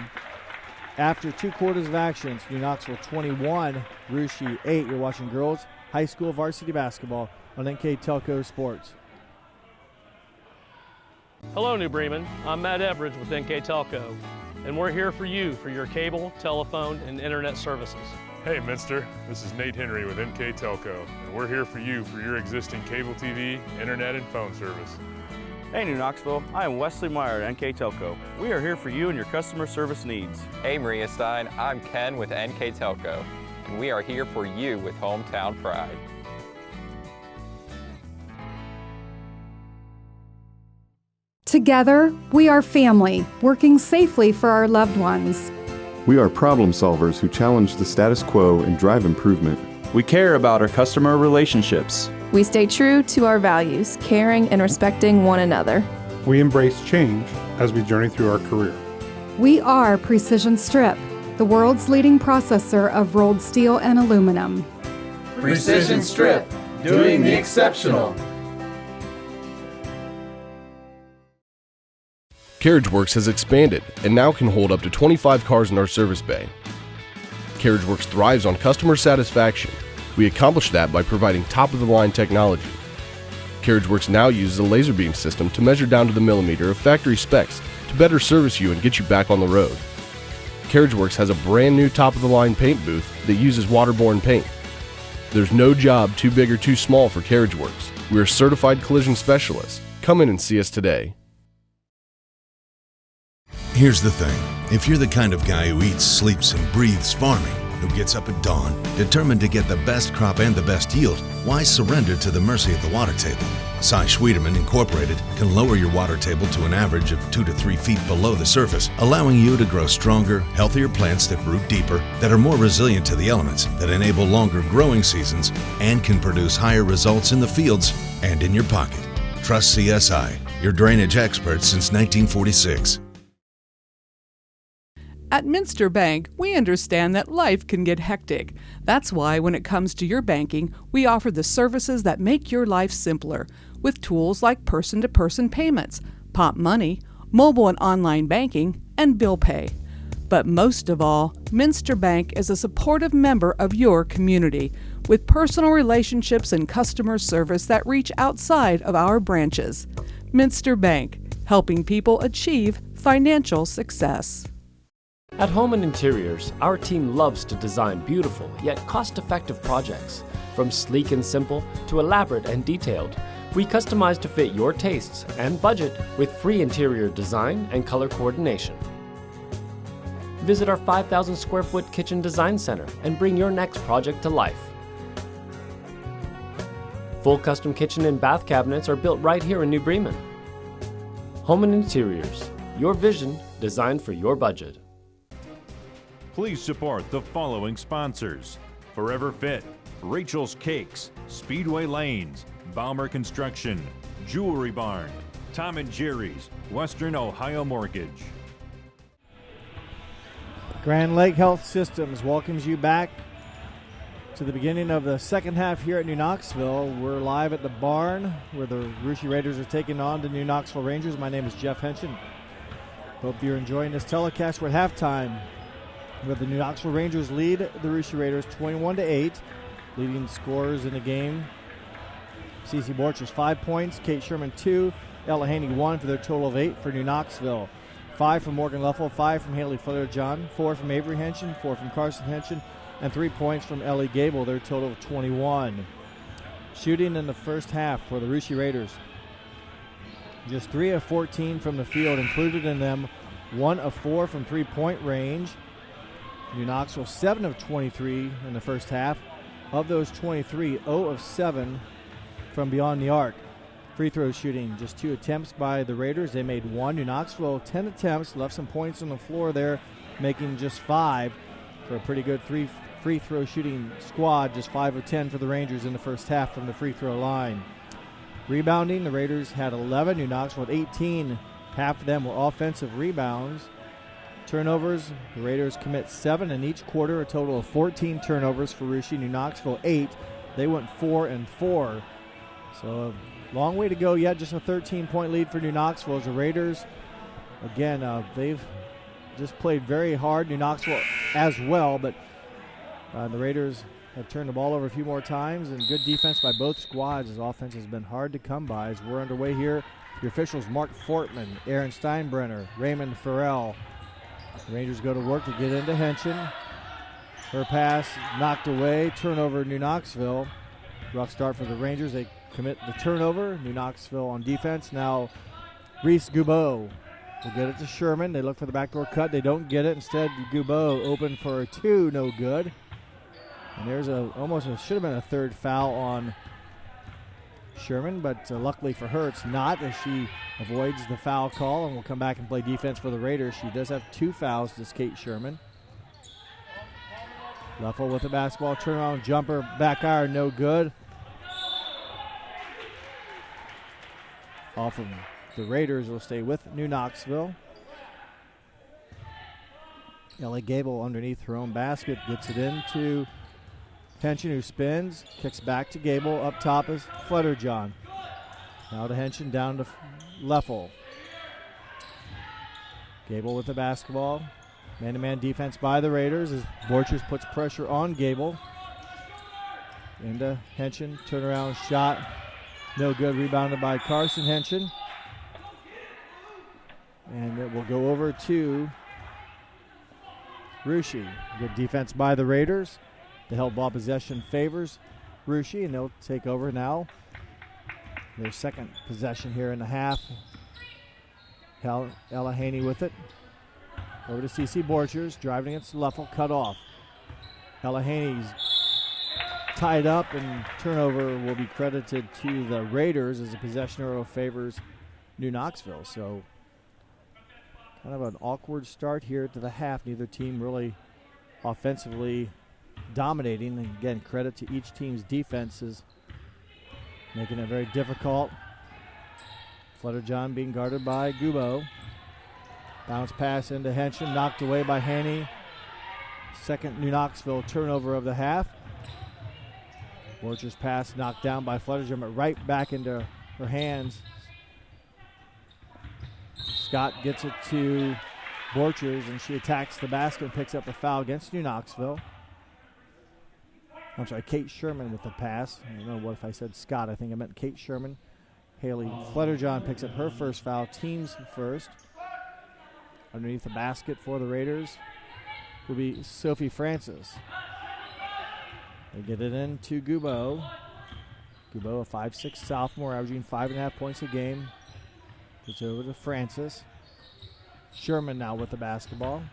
after 2 quarters of action, it's New Knoxville 21, Rushi 8. You're watching girls high school varsity basketball on NKTelco Sports. Hello, New Bremen. I'm Matt Everidge with NKTelco, and we're here for you for your cable, telephone, and internet services. Hey, Minster. This is Nate Henry with NKTelco, and we're here for you for your existing cable TV, internet, and phone service. Hey, New Knoxville. I am Wesley Meyer at NKTelco. We are here for you and your customer service needs. Hey, Maria Stein. I'm Ken with NKTelco, and we are here for you with hometown pride. Together, we are family, working safely for our loved ones. We are problem solvers who challenge the status quo and drive improvement. We care about our customer relationships. We stay true to our values, caring and respecting one another. We embrace change as we journey through our career. We are Precision Strip, the world's leading processor of rolled steel and aluminum. Precision Strip, doing the exceptional. CarriageWorks has expanded and now can hold up to 25 cars in our service bay. CarriageWorks thrives on customer satisfaction. We accomplish that by providing top-of-the-line technology. CarriageWorks now uses a laser beam system to measure down to the millimeter of factory specs to better service you and get you back on the road. CarriageWorks has a brand new top-of-the-line paint booth that uses waterborne paint. There's no job too big or too small for CarriageWorks. We are certified collision specialists. Come in and see us today. Here's the thing. If you're the kind of guy who eats, sleeps, and breathes farming, who gets up at dawn, determined to get the best crop and the best yield, why surrender to the mercy of the water table? Cy Schwiedemann Incorporated can lower your water table to an average of 2 to 3 feet below the surface, allowing you to grow stronger, healthier plants that root deeper, that are more resilient to the elements, that enable longer growing seasons, and can produce higher results in the fields and in your pocket. Trust CSI, your drainage experts since 1946. At Minster Bank, we understand that life can get hectic. That's why when it comes to your banking, we offer the services that make your life simpler, with tools like person-to-person payments, Pop Money, mobile and online banking, and bill pay. But most of all, Minster Bank is a supportive member of your community, with personal relationships and customer service that reach outside of our branches. Minster Bank, helping people achieve financial success. At Home and Interiors, our team loves to design beautiful yet cost-effective projects. From sleek and simple to elaborate and detailed, we customize to fit your tastes and budget with free interior design and color coordination. Visit our 5,000 square foot kitchen design center and bring your next project to life. Full custom kitchen and bath cabinets are built right here in New Bremen. Home and Interiors, your vision designed for your budget. Please support the following sponsors: Forever Fit, Rachel's Cakes, Speedway Lanes, Balmer Construction, Jewelry Barn, Tom and Jerry's, Western Ohio Mortgage. Grand Lake Health Systems welcomes you back to the beginning of the second half here at New Knoxville. We're live at the barn where the Russia Raiders are taking on the New Knoxville Rangers. My name is Jeff Henshin. Hope you're enjoying this telecast. We're at halftime, where the New Knoxville Rangers lead the Russia Raiders 21-8. Leading scorers in the game: Cece Borchers 5 points, Kate Sherman 2, Ella Haney 1 for their total of 8 for New Knoxville. 5 from Morgan Leffel, 5 from Haley Fuller-John, 4 from Avery Henshin, 4 from Carson Henshin, and 3 points from Ellie Gable, their total of 21. Shooting in the first half for the Russia Raiders: just 3 of 14 from the field, included in them 1 of 4 from three-point range. New Knoxville 7 of 23 in the first half. Of those 23, 0 of 7 from beyond the arc. Free throw shooting, just 2 attempts by the Raiders. They made 1. New Knoxville 10 attempts, left some points on the floor there, making just 5 for a pretty good free throw shooting squad. Just 5 of 10 for the Rangers in the first half from the free throw line. Rebounding, the Raiders had 11. New Knoxville had 18. Half of them were offensive rebounds. Turnovers, the Raiders commit 7 in each quarter, a total of 14 turnovers for Russia. New Knoxville 8. They went 4-4. So a long way to go yet. Just a 13-point lead for New Knoxville as the Raiders, again, they've just played very hard. New Knoxville as well, but the Raiders have turned the ball over a few more times, and good defense by both squads as offense has been hard to come by. As we're underway here, the officials: Mark Fortman, Aaron Steinbrenner, Raymond Farrell. The Rangers go to work to get into Henshin. Her pass knocked away. Turnover, New Knoxville. Rough start for the Rangers. They commit the turnover. New Knoxville on defense. Now Reese Goubeau will get it to Sherman. They look for the backdoor cut. They don't get it. Instead, Goubeau open for a 2. No good. And there's should have been a third foul on Sherman, but luckily for her, it's not, as she avoids the foul call and will come back and play defense for the Raiders. She does have 2 fouls, this Kate Sherman. Leffel with the basketball, turnaround jumper, back iron, no good. Off of the Raiders will stay with New Knoxville. Ellie Gable underneath her own basket, gets it into Henshin, who spins, kicks back to Gable. Up top is Flutterjohn. Now to Henshin, down to Leffel. Gable with the basketball. Man-to-man defense by the Raiders as Borchers puts pressure on Gable. Into Henshin, turnaround shot. No good, rebounded by Carson Henshin. And it will go over to Russia. Good defense by the Raiders. The held ball possession favors Russia, and they'll take over now. Their second possession here in the half. Ella Haney with it. Over to Cece Borchers, driving against Leffel, cut off. Ella Haney's tied up, and turnover will be credited to the Raiders as a possession arrow favors New Knoxville. So kind of an awkward start here to the half. Neither team really offensively dominating. And again, credit to each team's defenses, making it very difficult. Flutterjohn being guarded by Gubo. Bounce pass into Henson, knocked away by Haney. Second New Knoxville turnover of the half. Borcher's pass knocked down by Flutterjohn, but right back into her hands. Scott gets it to Borchers, and she attacks the basket and picks up a foul against New Knoxville. I'm sorry, Kate Sherman with the pass. I don't know what if I said Scott. I think I meant Kate Sherman. Haley Flutterjohn picks up her first foul, team's first. Underneath the basket for the Raiders will be Sophie Francis. They get it into Gubo. Gubo, a 5'6" sophomore, averaging 5.5 points a game. Gets over to Francis. Sherman now with the basketball.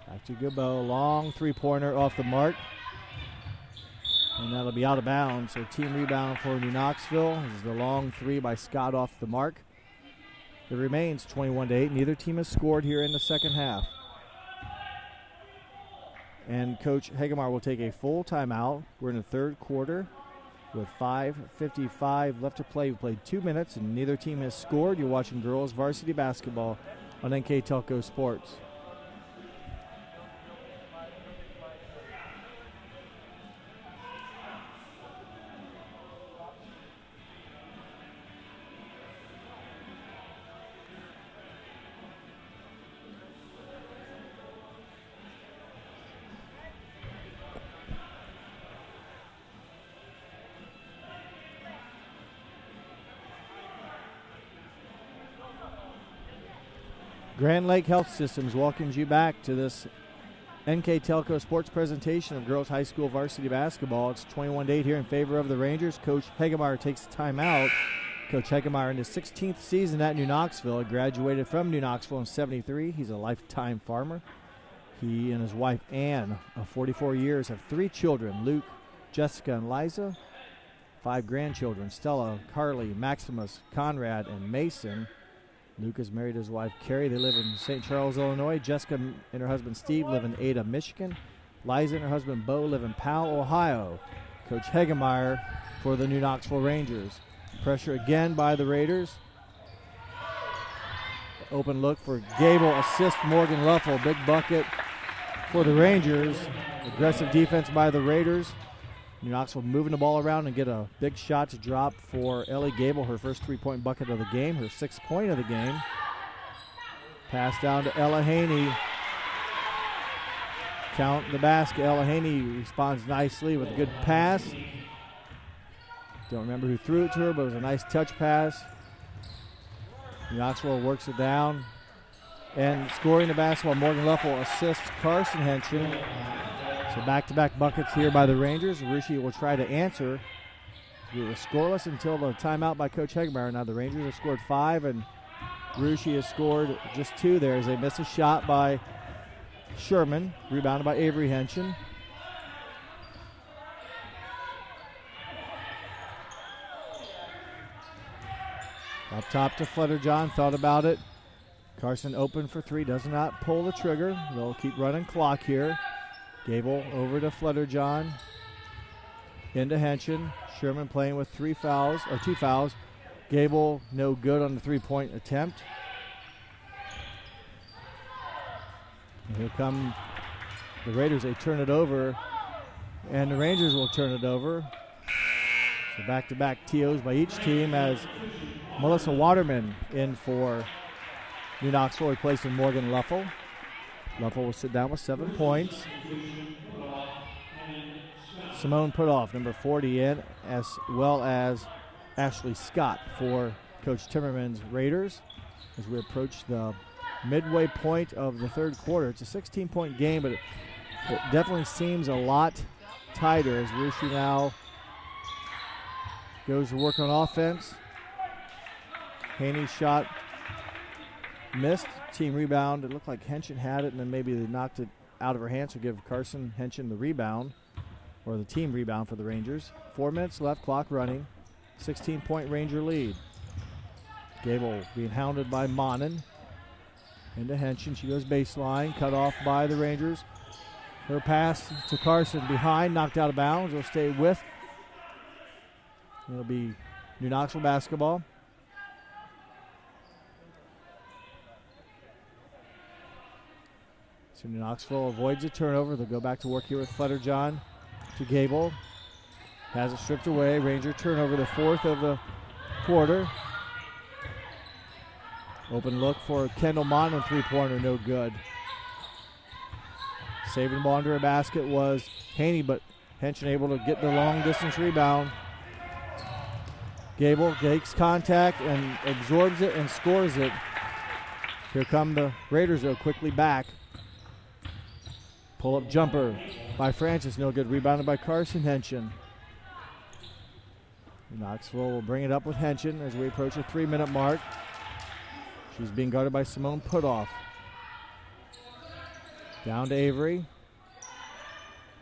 Back to Gubo. Long three-pointer off the mark. And that'll be out of bounds. So team rebound for New Knoxville. This is the long three by Scott off the mark. It remains 21-8. Neither team has scored here in the second half. And Coach Hagemar will take a full timeout. We're in the third quarter with 5:55 left to play. We played 2 minutes and neither team has scored. You're watching girls varsity basketball on NKTelco Sports. Grand Lake Health Systems welcomes you back to this NKTelco Sports presentation of girls high school varsity basketball. It's 21-8 here in favor of the Rangers. Coach Hagemeyer takes the timeout. Coach Hagemeyer in his 16th season at New Knoxville. He graduated from New Knoxville in '73. He's a lifetime farmer. He and his wife Ann of 44 years have 3 children, Luke, Jessica, and Liza. 5 grandchildren, Stella, Carly, Maximus, Conrad, and Mason. Luke is married to his wife, Carrie. They live in St. Charles, Illinois. Jessica and her husband, Steve, live in Ada, Michigan. Liza and her husband, Bo, live in Powell, Ohio. Coach Hagemeyer for the New Knoxville Rangers. Pressure again by the Raiders. Open look for Gable. Assist Morgan Luffel. Big bucket for the Rangers. Aggressive defense by the Raiders. New Knoxville moving the ball around and get a big shot to drop for Ellie Gable, her first 3-point bucket of the game, her 6th point of the game. Pass down to Ella Haney. Count the basket. Ella Haney responds nicely with a good pass. Don't remember who threw it to her, but it was a nice touch pass. New Knoxville works it down. And scoring the basketball, Morgan Luffel assists Carson Henson. So back-to-back buckets here by the Rangers. Rushi will try to answer. We were scoreless until the timeout by Coach Hagemeyer. Now the Rangers have scored 5, and Rushi has scored just 2 there as they miss a shot by Sherman. Rebounded by Avery Henson. Up top to Flutterjohn. Thought about it. Carson open for 3. Does not pull the trigger. They'll keep running clock here. Gable over to Flutterjohn. Into Henson. Sherman playing with 2 fouls. Gable no good on the 3-point attempt. And here come the Raiders. They turn it over, and the Rangers will turn it over. So back-to-back TOs by each team as Melissa Waterman in for New Knoxville, replacing Morgan Luffel. Luffel will sit down with 7 points. Simone Putoff, number 40 in, as well as Ashley Scott for Coach Timmerman's Raiders. As we approach the midway point of the third quarter. It's a 16-point game, but it definitely seems a lot tighter as Rushi now goes to work on offense. Haney's shot missed. Team rebound. It looked like Henson had it, and then maybe they knocked it out of her hands to give Carson Henson the rebound, or the team rebound for the Rangers. 4 minutes left, clock running. 16-point Ranger lead. Gable being hounded by Monin. Into Henson. She goes baseline, cut off by the Rangers. Her pass to Carson behind, knocked out of bounds. Will stay with. It'll be New Knoxville basketball. So New Knoxville avoids a turnover. They'll go back to work here with Flutterjohn to Gable. Has it stripped away. Ranger turnover, the 4th of the quarter. Open look for Kendall Monin, three-pointer, no good. Saving the ball under a basket was Haney, but Henson able to get the long-distance rebound. Gable takes contact and absorbs it and scores it. Here come the Raiders, though, quickly back. Pull-up jumper by Francis, no good. Rebounded by Carson Henson. Knoxville will bring it up with Henson as we approach the 3-minute mark. She's being guarded by Simone Putoff. Down to Avery.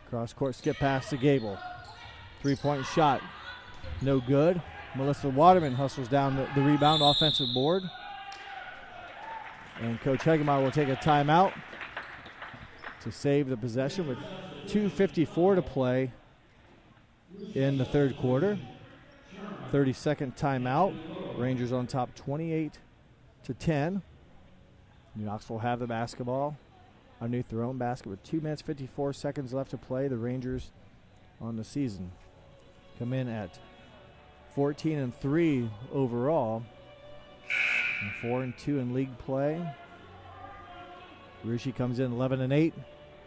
Cross-court skip pass to Gable. Three-point shot, no good. Melissa Waterman hustles down the rebound, offensive board. And Coach Hegemeyer will take a timeout to save the possession with 2:54 to play in the third quarter. 30-second timeout. Rangers on top 28-10. New Knoxville have the basketball underneath their own basket with 2 minutes 54 seconds left to play. The Rangers on the season come in at 14-3 overall and 4-2 in league play. Rushi comes in 11-8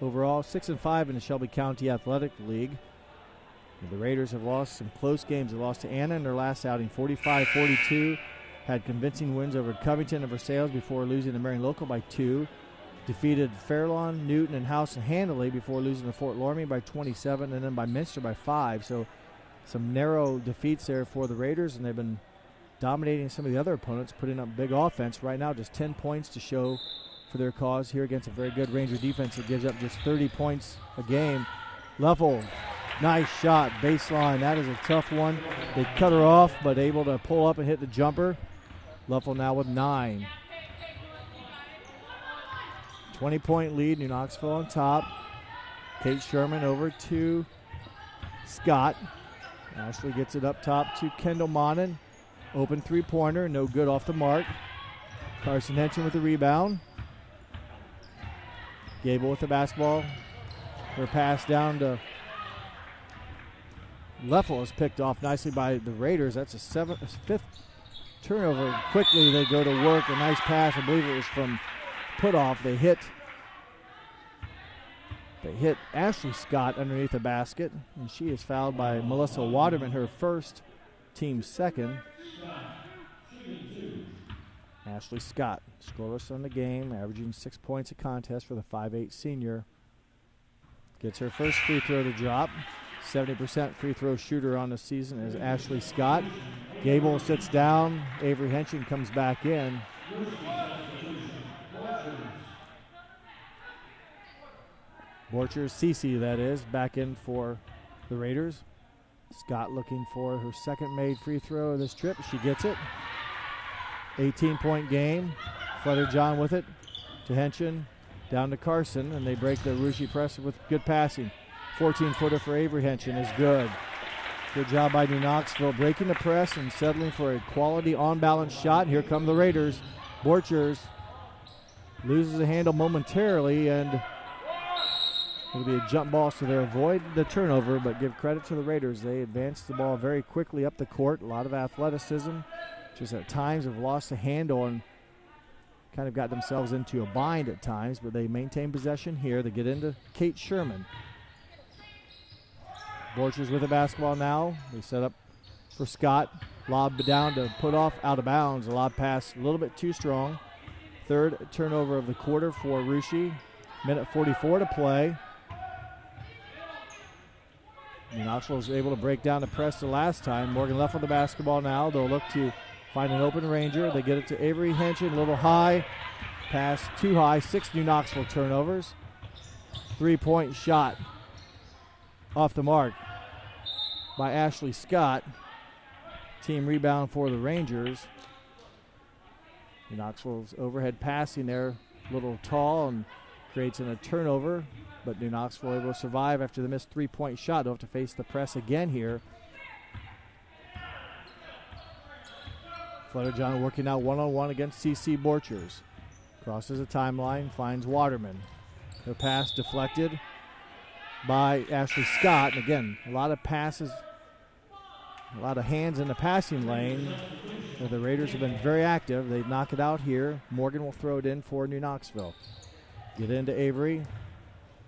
overall, 6-5 in the Shelby County Athletic League. The Raiders have lost some close games. They lost to Anna in their last outing, 45-42. Had convincing wins over Covington and Versailles before losing to Marion Local by 2. Defeated Fairlawn, Newton, and Houston handily before losing to Fort Loramie by 27, and then by Minster by 5. So some narrow defeats there for the Raiders, and they've been dominating some of the other opponents, putting up big offense. Right now, just 10 points to show for their cause here against a very good Ranger defense that gives up just 30 points a game. Leffel, nice shot, baseline. That is a tough one. They cut her off, but able to pull up and hit the jumper. Leffel now with 9. 20-point lead, New Knoxville on top. Kate Sherman over to Scott. Ashley gets it up top to Kendall Monin. Open three-pointer, no good off the mark. Carson Henson with the rebound. Gable with the basketball. Her pass down to Leffel is picked off nicely by the Raiders. That's a 5th turnover. Quickly they go to work. A nice pass. I believe it was from Putoff. They hit Ashley Scott underneath the basket, and she is fouled by Melissa Waterman, her first, team second. Ashley Scott, scoreless on the game, averaging 6 points a contest for the 5'8 senior. Gets her first free throw to drop. 70% free throw shooter on the season is Ashley Scott. Gable sits down. Avery Henson comes back in. Borchers, Cece that is, back in for the Raiders. Scott looking for her second made free throw of this trip. She gets it. 18-point game. Flutterjohn with it to Henson. Down to Carson, and they break the Rushi press with good passing. 14-footer for Avery Henson is good. Good job by New Knoxville breaking the press and settling for a quality on-balance shot. Here come the Raiders. Borchers loses the handle momentarily, and it'll be a jump ball, so they avoid the turnover, but give credit to the Raiders. They advance the ball very quickly up the court. A lot of athleticism. Just at times have lost the handle and kind of got themselves into a bind at times, but they maintain possession here. They get into Kate Sherman. Borchers with the basketball now. They set up for Scott. Lob down to Putoff, out of bounds. A lob pass a little bit too strong. Third turnover of the quarter for Rushi. Minute 44 to play. New Knoxville was able to break down the press the last time. Morgan left with the basketball now. They'll look to find an open Ranger. They get it to Avery Henson, a little high. Pass too high. 6 New Knoxville turnovers. Three-point shot off the mark by Ashley Scott. Team rebound for the Rangers. Knoxville's overhead passing there, a little tall, and creates a turnover, but New Knoxville able to survive after the missed three-point shot. They'll have to face the press again here. Flutterjohn working out one-on-one against C.C. Borchers. Crosses the timeline, finds Waterman. Her pass deflected by Ashley Scott. And again, a lot of passes, a lot of hands in the passing lane. The Raiders have been very active. They knock it out here. Morgan will throw it in for New Knoxville. Get into Avery,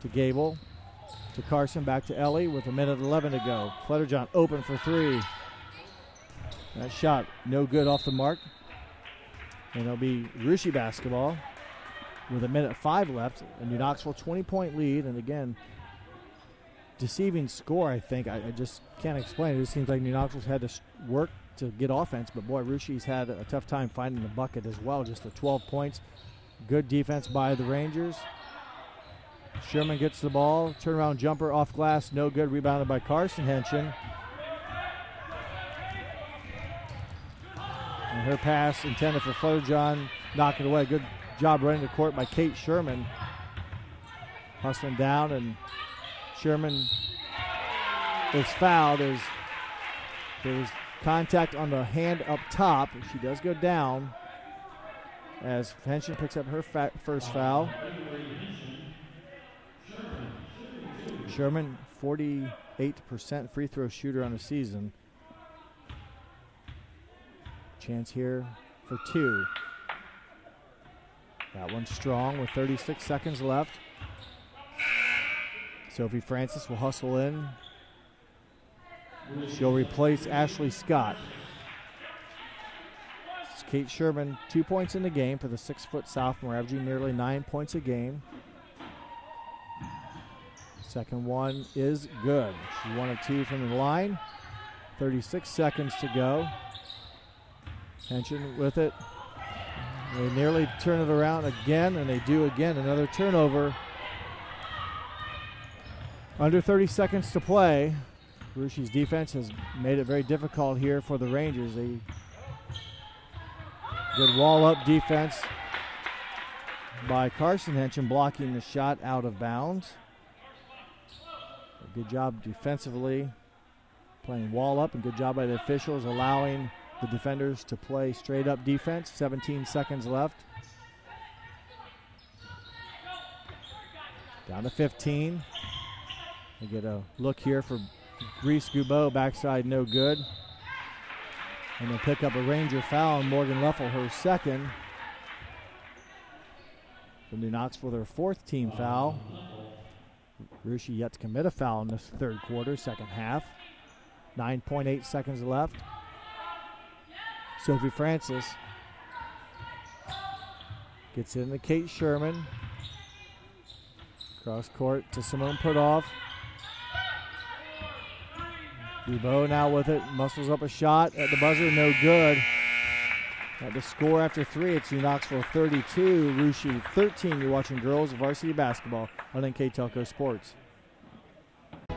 to Gable, to Carson, back to Ellie with 1:11 to go. Flutterjohn open for three. That shot no good off the mark. And it'll be Russia basketball with 1:05 left. A New Knoxville 20-point lead. And again, deceiving score, I think. I just can't explain it. It seems like New Knoxville's had to work to get offense. But boy, Russia's had a tough time finding the bucket as well. Just the 12 points. Good defense by the Rangers. Sherman gets the ball. Turnaround jumper off glass. No good. Rebounded by Carson Henshin. And her pass intended for Flutterjohn. Knock it away. Good job running the court by Kate Sherman. Hustling down, and Sherman is fouled. There was contact on the hand up top. She does go down as Henshin picks up her first foul. Sherman, 48% free throw shooter on the season. Chance here for two. That one's strong with 36 seconds left. Sophie Francis will hustle in. She'll replace Ashley Scott. It's Kate Sherman, 2 points in the game for the 6-foot sophomore, averaging nearly 9 points a game. Second one is good. She's 1 of 2 from the line. 36 seconds to go. Henshin with it. They nearly turn it around again, and they do again. Another turnover. Under 30 seconds to play. Russia's defense has made it very difficult here for the Rangers. A good wall-up defense by Carson Henshin, blocking the shot out of bounds. A good job defensively, playing wall-up, and good job by the officials allowing the defenders to play straight-up defense. 17 seconds left. Down to 15. We get a look here for Reese Goubeau, backside no good. And they'll pick up a Ranger foul on Morgan Leffel, her second. The New Knoxville, their fourth team foul. Russia yet to commit a foul in this third quarter, second half. 9.8 seconds left. Sophie Francis gets into Kate Sherman. Cross court to Simone Putoff. Goubeau now with it, muscles up a shot at the buzzer, no good. At the score after three, it's New Knoxville 32, Russia 13. You're watching girls varsity basketball on NKTelco Sports.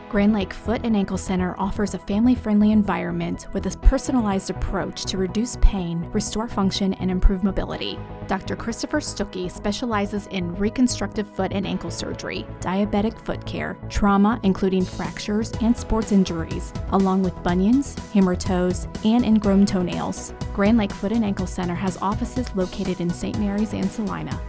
Grand Lake Foot and Ankle Center offers a family-friendly environment with a personalized approach to reduce pain, restore function, and improve mobility. Dr. Christopher Stuckey specializes in reconstructive foot and ankle surgery, diabetic foot care, trauma including fractures and sports injuries, along with bunions, hammer toes, and ingrown toenails. Grand Lake Foot and Ankle Center has offices located in St. Mary's and Salina.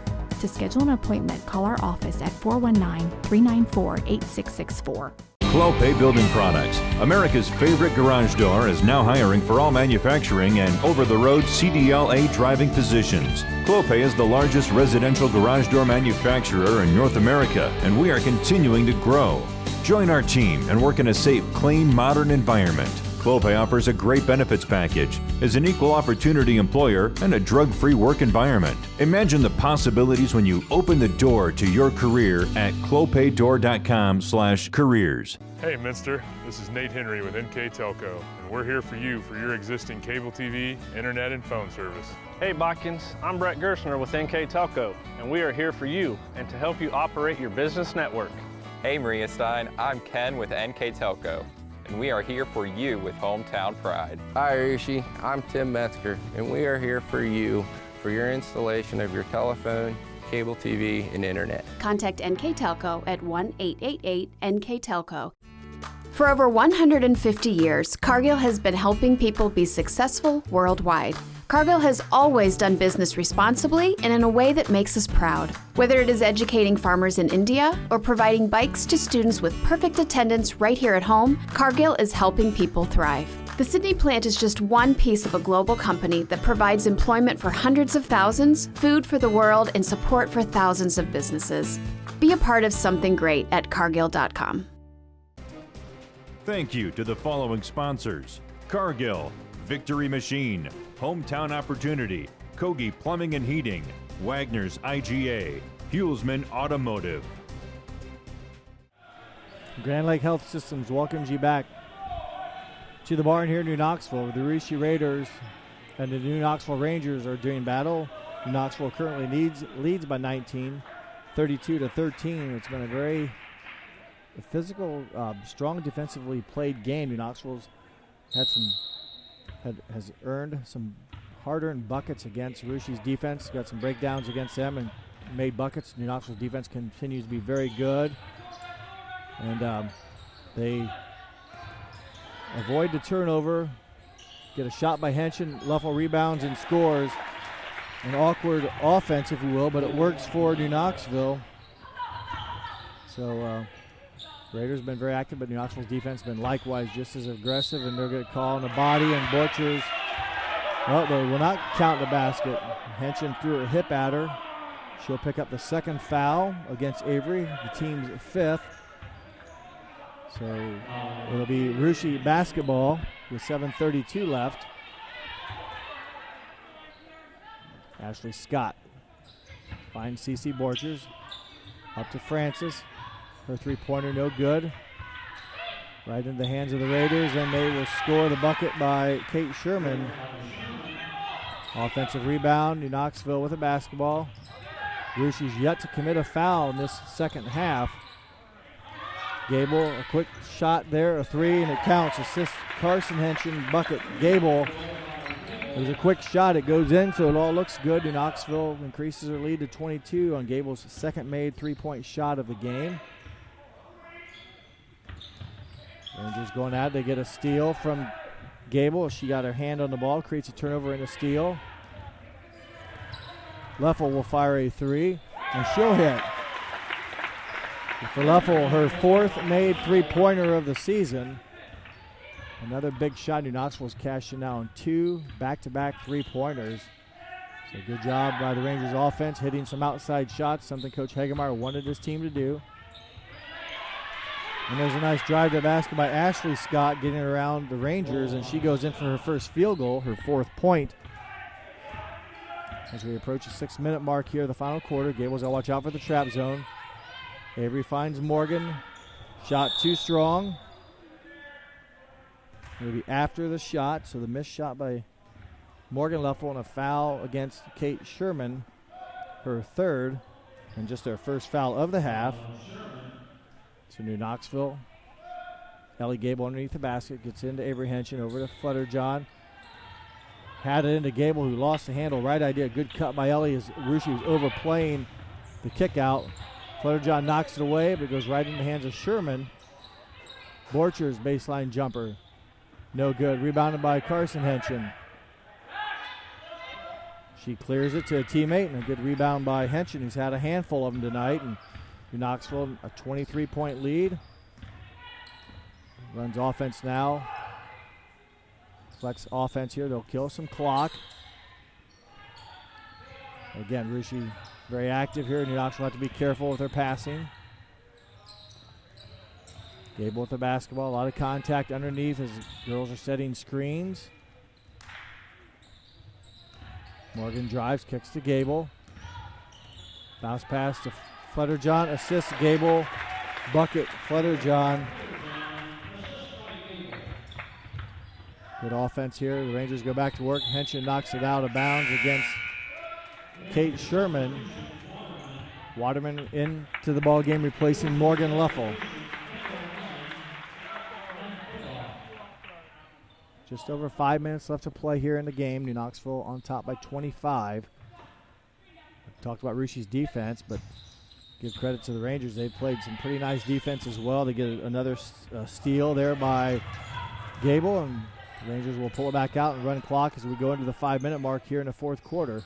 To schedule an appointment, call our office at 419-394-8664. Clopay Building Products, America's favorite garage door, is now hiring for all manufacturing and over-the-road CDLA driving positions. Clopay is the largest residential garage door manufacturer in North America, and we are continuing to grow. Join our team and work in a safe, clean, modern environment. Clopay offers a great benefits package, is an equal opportunity employer, and a drug-free work environment. Imagine the possibilities when you open the door to your career at clopaydoor.com/careers. Hey Minster, this is Nate Henry with NKTelco, and we're here for you for your existing cable TV, internet, and phone service. Hey Botkins, I'm Brett Gerstner with NKTelco, and we are here for you and to help you operate your business network. Hey Maria Stein, I'm Ken with NKTelco, and we are here for you with Hometown Pride. Hi Rishi, I'm Tim Metzger, and we are here for you for your installation of your telephone, cable TV, and internet. Contact NKTelco at 1-888-NKTelco. For over 150 years, Cargill has been helping people be successful worldwide. Cargill has always done business responsibly and in a way that makes us proud. Whether it is educating farmers in India or providing bikes to students with perfect attendance right here at home, Cargill is helping people thrive. The Sydney plant is just one piece of a global company that provides employment for hundreds of thousands, food for the world, and support for thousands of businesses. Be a part of something great at Cargill.com. Thank you to the following sponsors: Cargill, Victory Machine, Hometown Opportunity, Kogi Plumbing and Heating, Wagner's IGA, Hulsman Automotive. Grand Lake Health Systems welcomes you back to the barn here in New Knoxville. The Rishi Raiders and the New Knoxville Rangers are doing battle. New Knoxville currently leads by 19, 32-13. It's been a very physical, strong defensively played game. New Knoxville's has earned some hard-earned buckets against Rushi's defense. Got some breakdowns against them and made buckets. New Knoxville's defense continues to be very good, and they avoid the turnover. Get a shot by Henshin. Luffel rebounds and scores. An awkward offense, if you will, but it works for New Knoxville. So Raiders have been very active, but New Knoxville's defense has been likewise just as aggressive, and they're going to call on the body, and Borchers, well, they will not count the basket. Henshin threw a hip at her. She'll pick up the second foul against Avery, the team's fifth. So it'll be Rushi basketball with 7:32 left. Ashley Scott finds CeCe Borchers. Up to Francis. Her three-pointer no good. Right into the hands of the Raiders, and they will score the bucket by Kate Sherman. Offensive rebound, New Knoxville with a basketball. Rushi's yet to commit a foul in this second half. Gable, a quick shot there, a three, and it counts. Assist Carson Henshin, bucket. Gable, it was a quick shot. It goes in, so it all looks good. New Knoxville increases their lead to 22 on Gable's second made three-point shot of the game. Rangers going out. They get a steal from Gable. She got her hand on the ball, creates a turnover and a steal. Leffel will fire a three, and she'll hit. For Leffel, her fourth made three-pointer of the season. Another big shot. New Knoxville's cashing now on two back-to-back three-pointers. So good job by the Rangers offense, hitting some outside shots, something Coach Hagemeyer wanted his team to do. And there's a nice drive to the basket by Ashley Scott, getting around the Rangers, and she goes in for her first field goal, her fourth point. As we approach the 6-minute mark here, the final quarter, Gable's got to watch out for the trap zone. Avery finds Morgan. Shot too strong. Maybe after the shot, so the missed shot by Morgan Leffel and a foul against Kate Sherman, her third, and just their first foul of the half. So New Knoxville. Ellie Gable underneath the basket, gets into Avery Henshin, over to Flutterjohn. Had it into Gable, who lost the handle. Right idea, good cut by Ellie as Rushi was overplaying the kick out. Flutterjohn knocks it away, but it goes right in the hands of Sherman. Borchers baseline jumper. No good. Rebounded by Carson Henshin. She clears it to a teammate, and a good rebound by Henshin, who's had a handful of them tonight. And New Knoxville, a 23-point lead. Runs offense now. Flex offense here. They'll kill some clock. Again, Rushi very active here. New Knoxville have to be careful with their passing. Gable with the basketball. A lot of contact underneath as girls are setting screens. Morgan drives, kicks to Gable. Bounce pass to Flutterjohn. Assists Gable. Bucket Flutterjohn. Good offense here. The Rangers go back to work. Henshin knocks it out of bounds against Kate Sherman. Waterman into the ball game, replacing Morgan Leffel. Just over 5 minutes left to play here in the game. New Knoxville on top by 25. We talked about Rushi's defense, but give credit to the Rangers. They played some pretty nice defense as well. They get another steal there by Gable, and the Rangers will pull it back out and run clock as we go into the 5-minute mark here in the fourth quarter.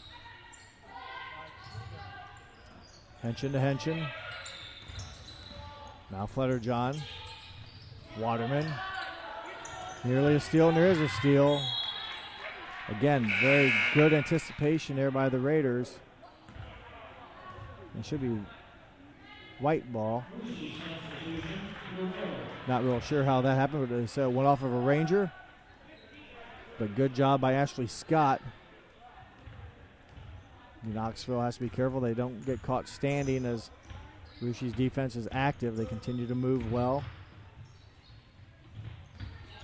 Henson to Henson. Now Fletterjohn. Waterman. Nearly a steal, and there is a steal. Again, very good anticipation there by the Raiders. It should be white ball. Not real sure how that happened, but they said it went off of a Ranger. But good job by Ashley Scott. Knoxville has to be careful they don't get caught standing as Rushi's defense is active. They continue to move well.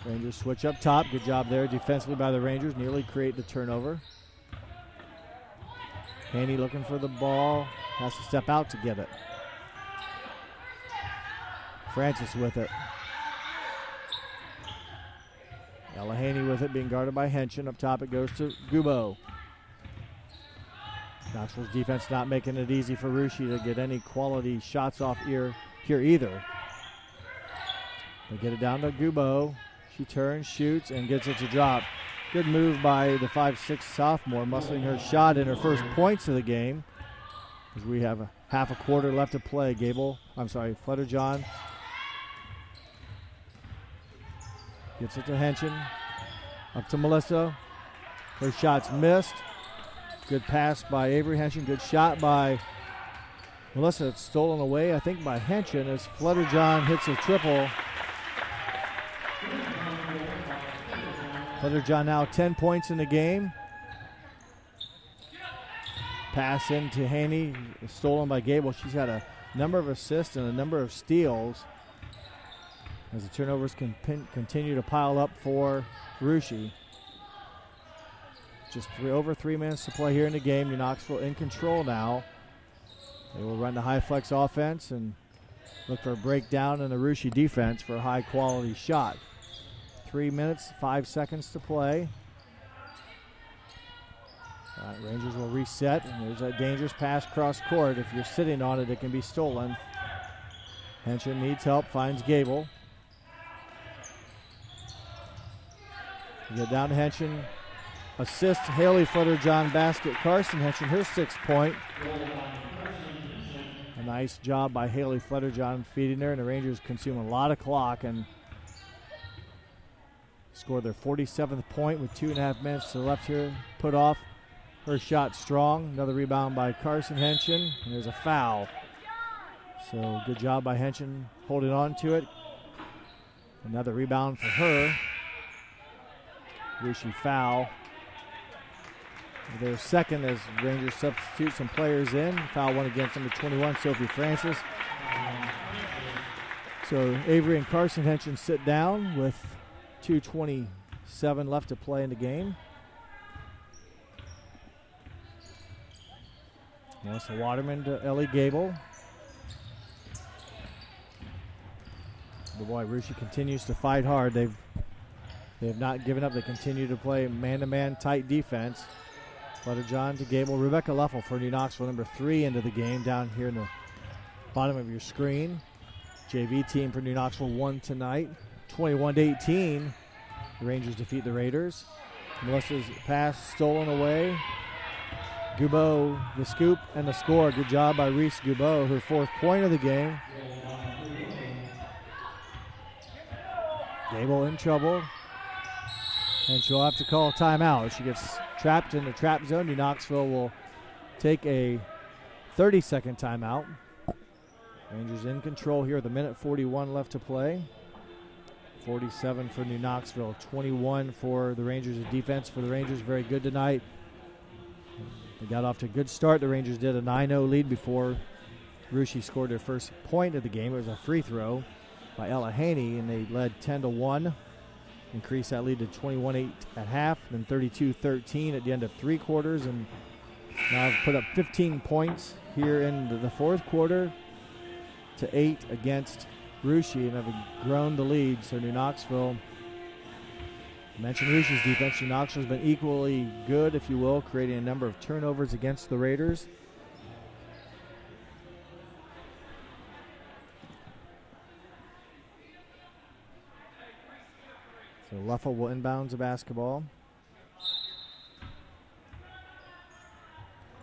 Rangers switch up top. Good job there defensively by the Rangers. Nearly create the turnover. Haney looking for the ball. Has to step out to get it. Francis with it. Ella Haney with it, being guarded by Henson. Up top it goes to Gubo. Knoxville's defense not making it easy for Rushi to get any quality shots off here either. They get it down to Gubo. She turns, shoots, and gets it to drop. Good move by the 5'6" sophomore, muscling her shot in her first points of the game. As we have a half a quarter left to play. Fletterjohn gets it to Henson. Up to Melissa. Her shot's missed. Good pass by Avery Henson. Good shot by Melissa. It's stolen away, I think, by Henson as Fletterjohn hits a triple. Fletterjohn now 10 points in the game. Pass into Haney, stolen by Gable. She's had a number of assists and a number of steals as the turnovers continue to pile up for Rushi. Just over 3 minutes to play here in the game. New Knoxville in control now. They will run the high flex offense and look for a breakdown in the Rushi defense for a high quality shot. 3 minutes, 5 seconds to play. Rangers will reset, and there's a dangerous pass cross court. If you're sitting on it, it can be stolen. Henson needs help, finds Gable. You get down to Henson. Assist Haley Fletterjohn basket. Carson Henson, her 6th point. A nice job by Haley Fletterjohn feeding her, and the Rangers consume a lot of clock and score their 47th point with 2.5 minutes to left here. Put off her shot strong. Another rebound by Carson Henson, and there's a foul. So good job by Henson holding on to it. Another rebound for her. Rushi foul. Their second as Rangers substitute some players in. Foul one against number 21, Sophie Francis. So Avery and Carson Henson sit down with 2:27 left to play in the game. Melissa Waterman to Ellie Gable. The boy Rushi continues to fight hard. They have not given up. They continue to play man-to-man tight defense. Fletterjohn to Gable. Rebecca Leffel for New Knoxville, number 3 into the game down here in the bottom of your screen. JV team for New Knoxville won tonight. 21-18. The Rangers defeat the Raiders. Melissa's pass stolen away. Gubo, the scoop and the score. Good job by Reese Gubo, her 4th point of the game. Gable in trouble. And she'll have to call a timeout. She gets trapped in the trap zone. New Knoxville will take a 30-second timeout. Rangers in control here with 1:41 left to play. 47 for New Knoxville, 21 for the Rangers. The defense for the Rangers very good tonight. They got off to a good start. The Rangers did a 9-0 lead before Rushi scored their first point of the game. It was a free throw by Ella Haney, and they led 10-1. Increased that lead to 21-8 at half, then 32-13 at the end of 3 quarters, and Now have put up 15 points here in the fourth quarter to 8 against Russia and have grown the lead. So New Knoxville, I mentioned Russia's defense. New Knoxville's been equally good, if you will, creating a number of turnovers against the Raiders. So Leffel will inbounds the basketball.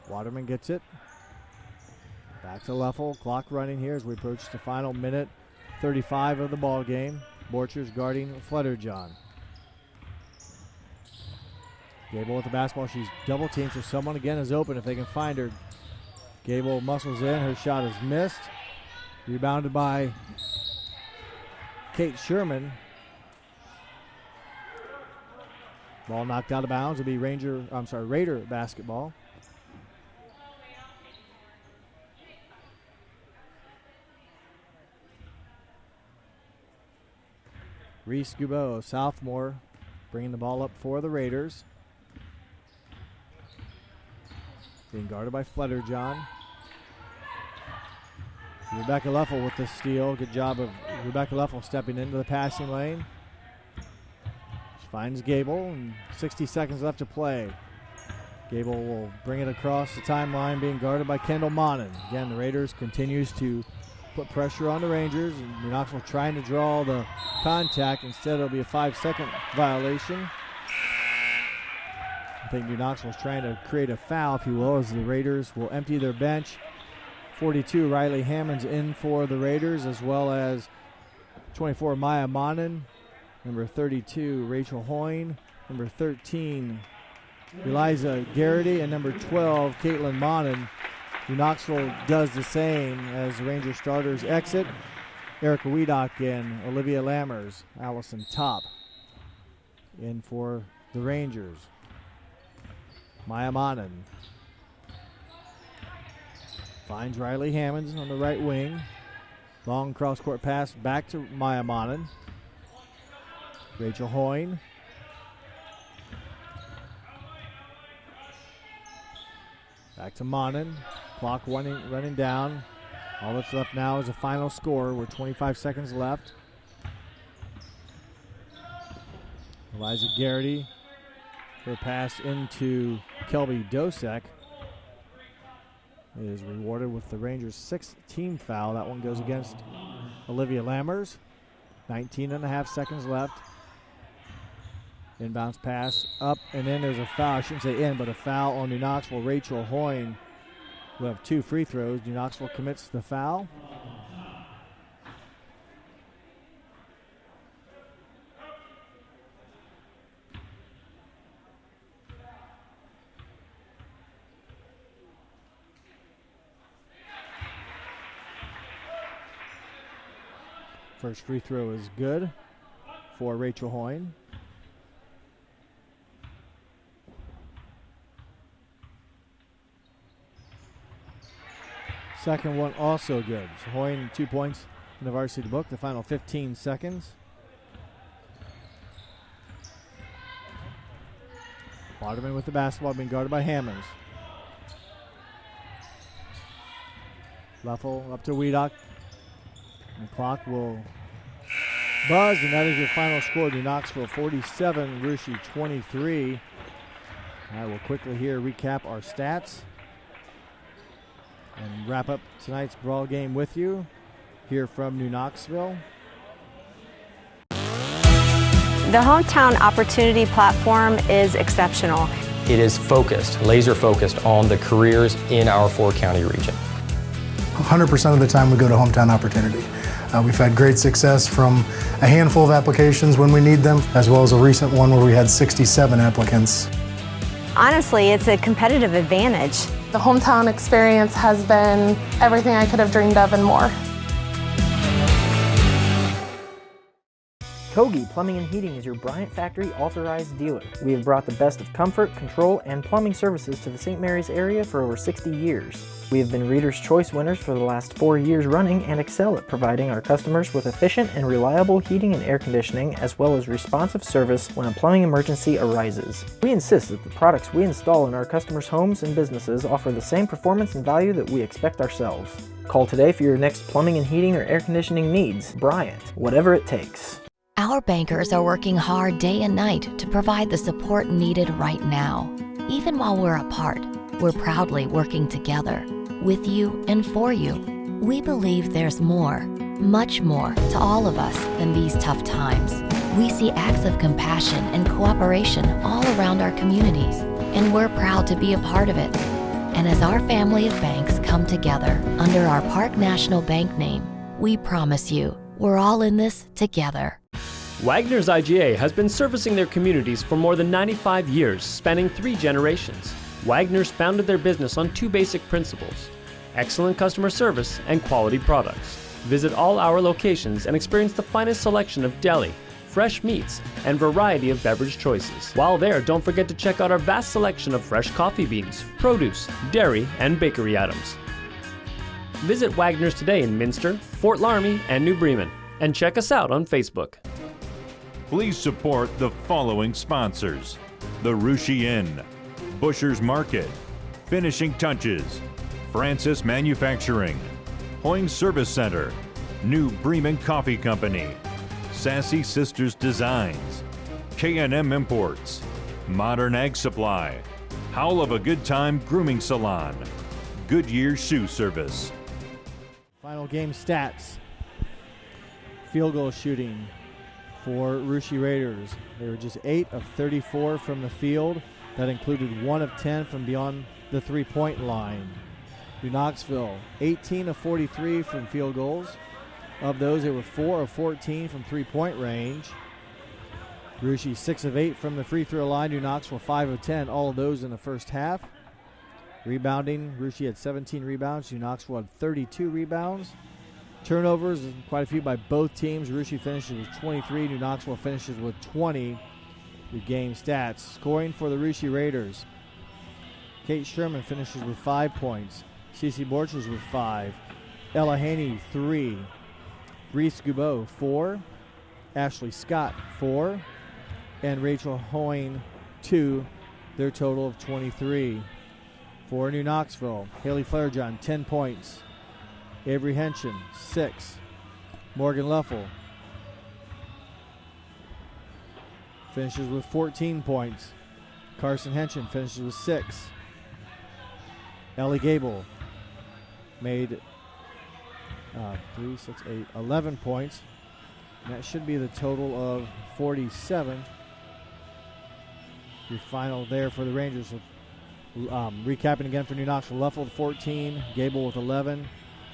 Waterman gets it. Back to Leffel. Clock running here as we approach the final minute 35 of the ball game. Borchers guarding Flutterjohn. Gable with the basketball. She's double teamed, so someone again is open if they can find her. Gable muscles in. Her shot is missed. Rebounded by Kate Sherman. Ball knocked out of bounds. It'll be Raider basketball. Reese Gubeau, sophomore, bringing the ball up for the Raiders. Being guarded by Flutterjohn. Rebecca Leffel with the steal. Good job of Rebecca Leffel stepping into the passing lane. She finds Gable, and 60 seconds left to play. Gable will bring it across the timeline, being guarded by Kendall Monin. Again, the Raiders continues to put pressure on the Rangers. And New Knoxville trying to draw the contact. Instead, it'll be a 5-second violation. I think New Knoxville's trying to create a foul, if you will, as the Raiders will empty their bench. 42, Riley Hammond's in for the Raiders, as well as 24, Maya Monin. Number 32, Rachel Hoyne. Number 13, Eliza Garrity. And number 12, Caitlin Monin. New Knoxville does the same as the Ranger starters exit. Erica Wiedock and Olivia Lammers. Allison Top in for the Rangers. Maya Monin finds Riley Hammonds on the right wing. Long cross-court pass back to Maya Monin. Rachel Hoyne. Back to Monin. Clock running down. All that's left now is a final score with 25 seconds left. Eliza Garrity. Her pass into Kelby Dosek is rewarded with the Rangers' 6th team foul. That one goes against Olivia Lammers. 19.5 seconds left. Inbounds pass up, and then there's a foul. I shouldn't say in, but a foul on New Knoxville. Rachel Hoyne will have 2 free throws. New Knoxville commits the foul. First free throw is good for Rachel Hoyne. Second one also good. So Hoyne 2 points in the varsity book. The final 15 seconds. Waterman with the basketball, being guarded by Hammonds. Leffel up to Wiedock. And the clock will buzz, and that is your final score. New Knoxville 47, Rushi 23. I will quickly here recap our stats and wrap up tonight's brawl game with you here from New Knoxville. The Hometown Opportunity Platform is exceptional. It is focused, laser focused on the careers in our 4-county region. 100% of the time we go to Hometown Opportunity. We've had great success from a handful of applications when we need them, as well as a recent one where we had 67 applicants. Honestly, it's a competitive advantage. The Hometown experience has been everything I could have dreamed of and more. Kogi Plumbing and Heating is your Bryant Factory authorized dealer. We have brought the best of comfort, control, and plumbing services to the St. Mary's area for over 60 years. We have been Reader's Choice winners for the last 4 years running and excel at providing our customers with efficient and reliable heating and air conditioning, as well as responsive service when a plumbing emergency arises. We insist that the products we install in our customers' homes and businesses offer the same performance and value that we expect ourselves. Call today for your next plumbing and heating or air conditioning needs. Bryant, whatever it takes. Our bankers are working hard day and night to provide the support needed right now. Even while we're apart, we're proudly working together, with you and for you. We believe there's more, much more, to all of us than these tough times. We see acts of compassion and cooperation all around our communities, and we're proud to be a part of it. And as our family of banks come together under our Park National Bank name, we promise you, we're all in this together. Wagner's IGA has been servicing their communities for more than 95 years, spanning 3 generations. Wagner's founded their business on 2 basic principles: excellent customer service and quality products. Visit all our locations and experience the finest selection of deli, fresh meats, and variety of beverage choices. While there, don't forget to check out our vast selection of fresh coffee beans, produce, dairy, and bakery items. Visit Wagner's today in Minster, Fort Laramie, and New Bremen, and check us out on Facebook. Please support the following sponsors: The Rushi Inn, Busher's Market, Finishing Touches, Francis Manufacturing, Hoying Service Center, New Bremen Coffee Company, Sassy Sisters Designs, K&M Imports, Modern Ag Supply, Howl of a Good Time Grooming Salon, Goodyear Shoe Service. Final game stats. Field goal shooting for Rushi Raiders. They were just 8 of 34 from the field. That included 1 of 10 from beyond the three-point line. New Knoxville, 18 of 43 from field goals. Of those, they were 4 of 14 from three-point range. Rushi 6 of 8 from the free throw line. New Knoxville 5 of 10, all of those in the first half. Rebounding, Rushi had 17 rebounds. New Knoxville had 32 rebounds. Turnovers, quite a few by both teams. Rushi finishes with 23. New Knoxville finishes with 20. The game stats. Scoring for the Rushi Raiders. Kate Sherman finishes with 5 points. Cece Borchers with 5. Ella Haney, 3. Reese Goubeau, 4. Ashley Scott, 4. And Rachel Hoying, 2. Their total of 23. For New Knoxville, Haley Flairjohn, 10 points. Avery Henshin, 6. Morgan Leffel finishes with 14 points. Carson Henshin finishes with 6. Ellie Gable made 11 points. And that should be the total of 47. Your final there for the Rangers. So, recapping again for New Knoxville, Leffel with 14, Gable with 11,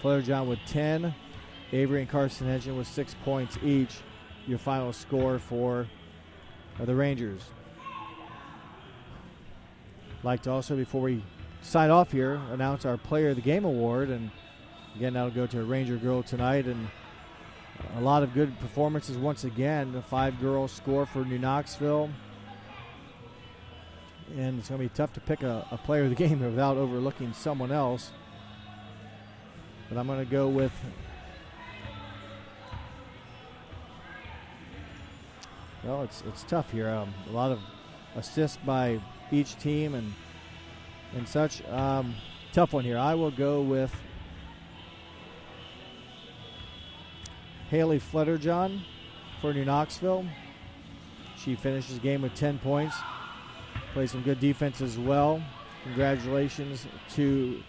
Flairjohn with 10, Avery and Carson Henshin with 6 points each. Your final score for the Rangers. Like to also, before we sign off here, announce our Player of the Game award, and again that'll go to a Ranger girl tonight, and a lot of good performances once again. The 5 girls score for New Knoxville, and it's going to be tough to pick a Player of the Game without overlooking someone else. But I'm going to go with well, it's tough here. A lot of assists by each team and such. Tough one here. I will go with Haley Flutterjohn for New Knoxville. She finishes the game with 10 points. Plays some good defense as well. Congratulations to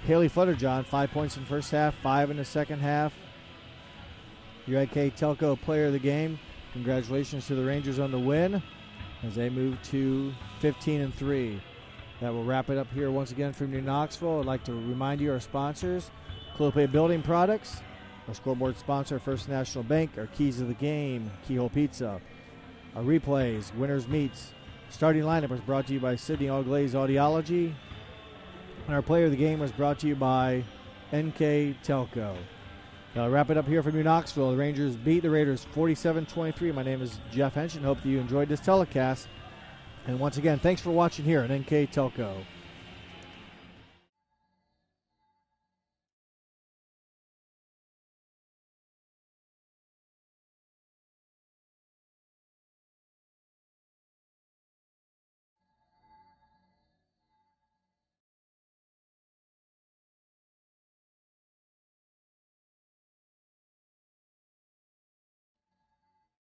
Haley Flutterjohn. 5 points in the first half, 5 in the second half. Your NKTelco Player of the Game. Congratulations to the Rangers on the win as they move to 15-3. That will wrap it up here once again from New Knoxville. I'd like to remind you our sponsors: Clopay Building Products, our scoreboard sponsor, First National Bank, our Keys of the Game, Keyhole Pizza, our replays, Winners Meats. Starting lineup was brought to you by Sydney All Glaze Audiology. And our Player of the Game was brought to you by NKTelco. Wrap it up here from New Knoxville. The Rangers beat the Raiders 47-23. My name is Jeff Henshin. Hope that you enjoyed this telecast. And once again, thanks for watching here on NKTelco.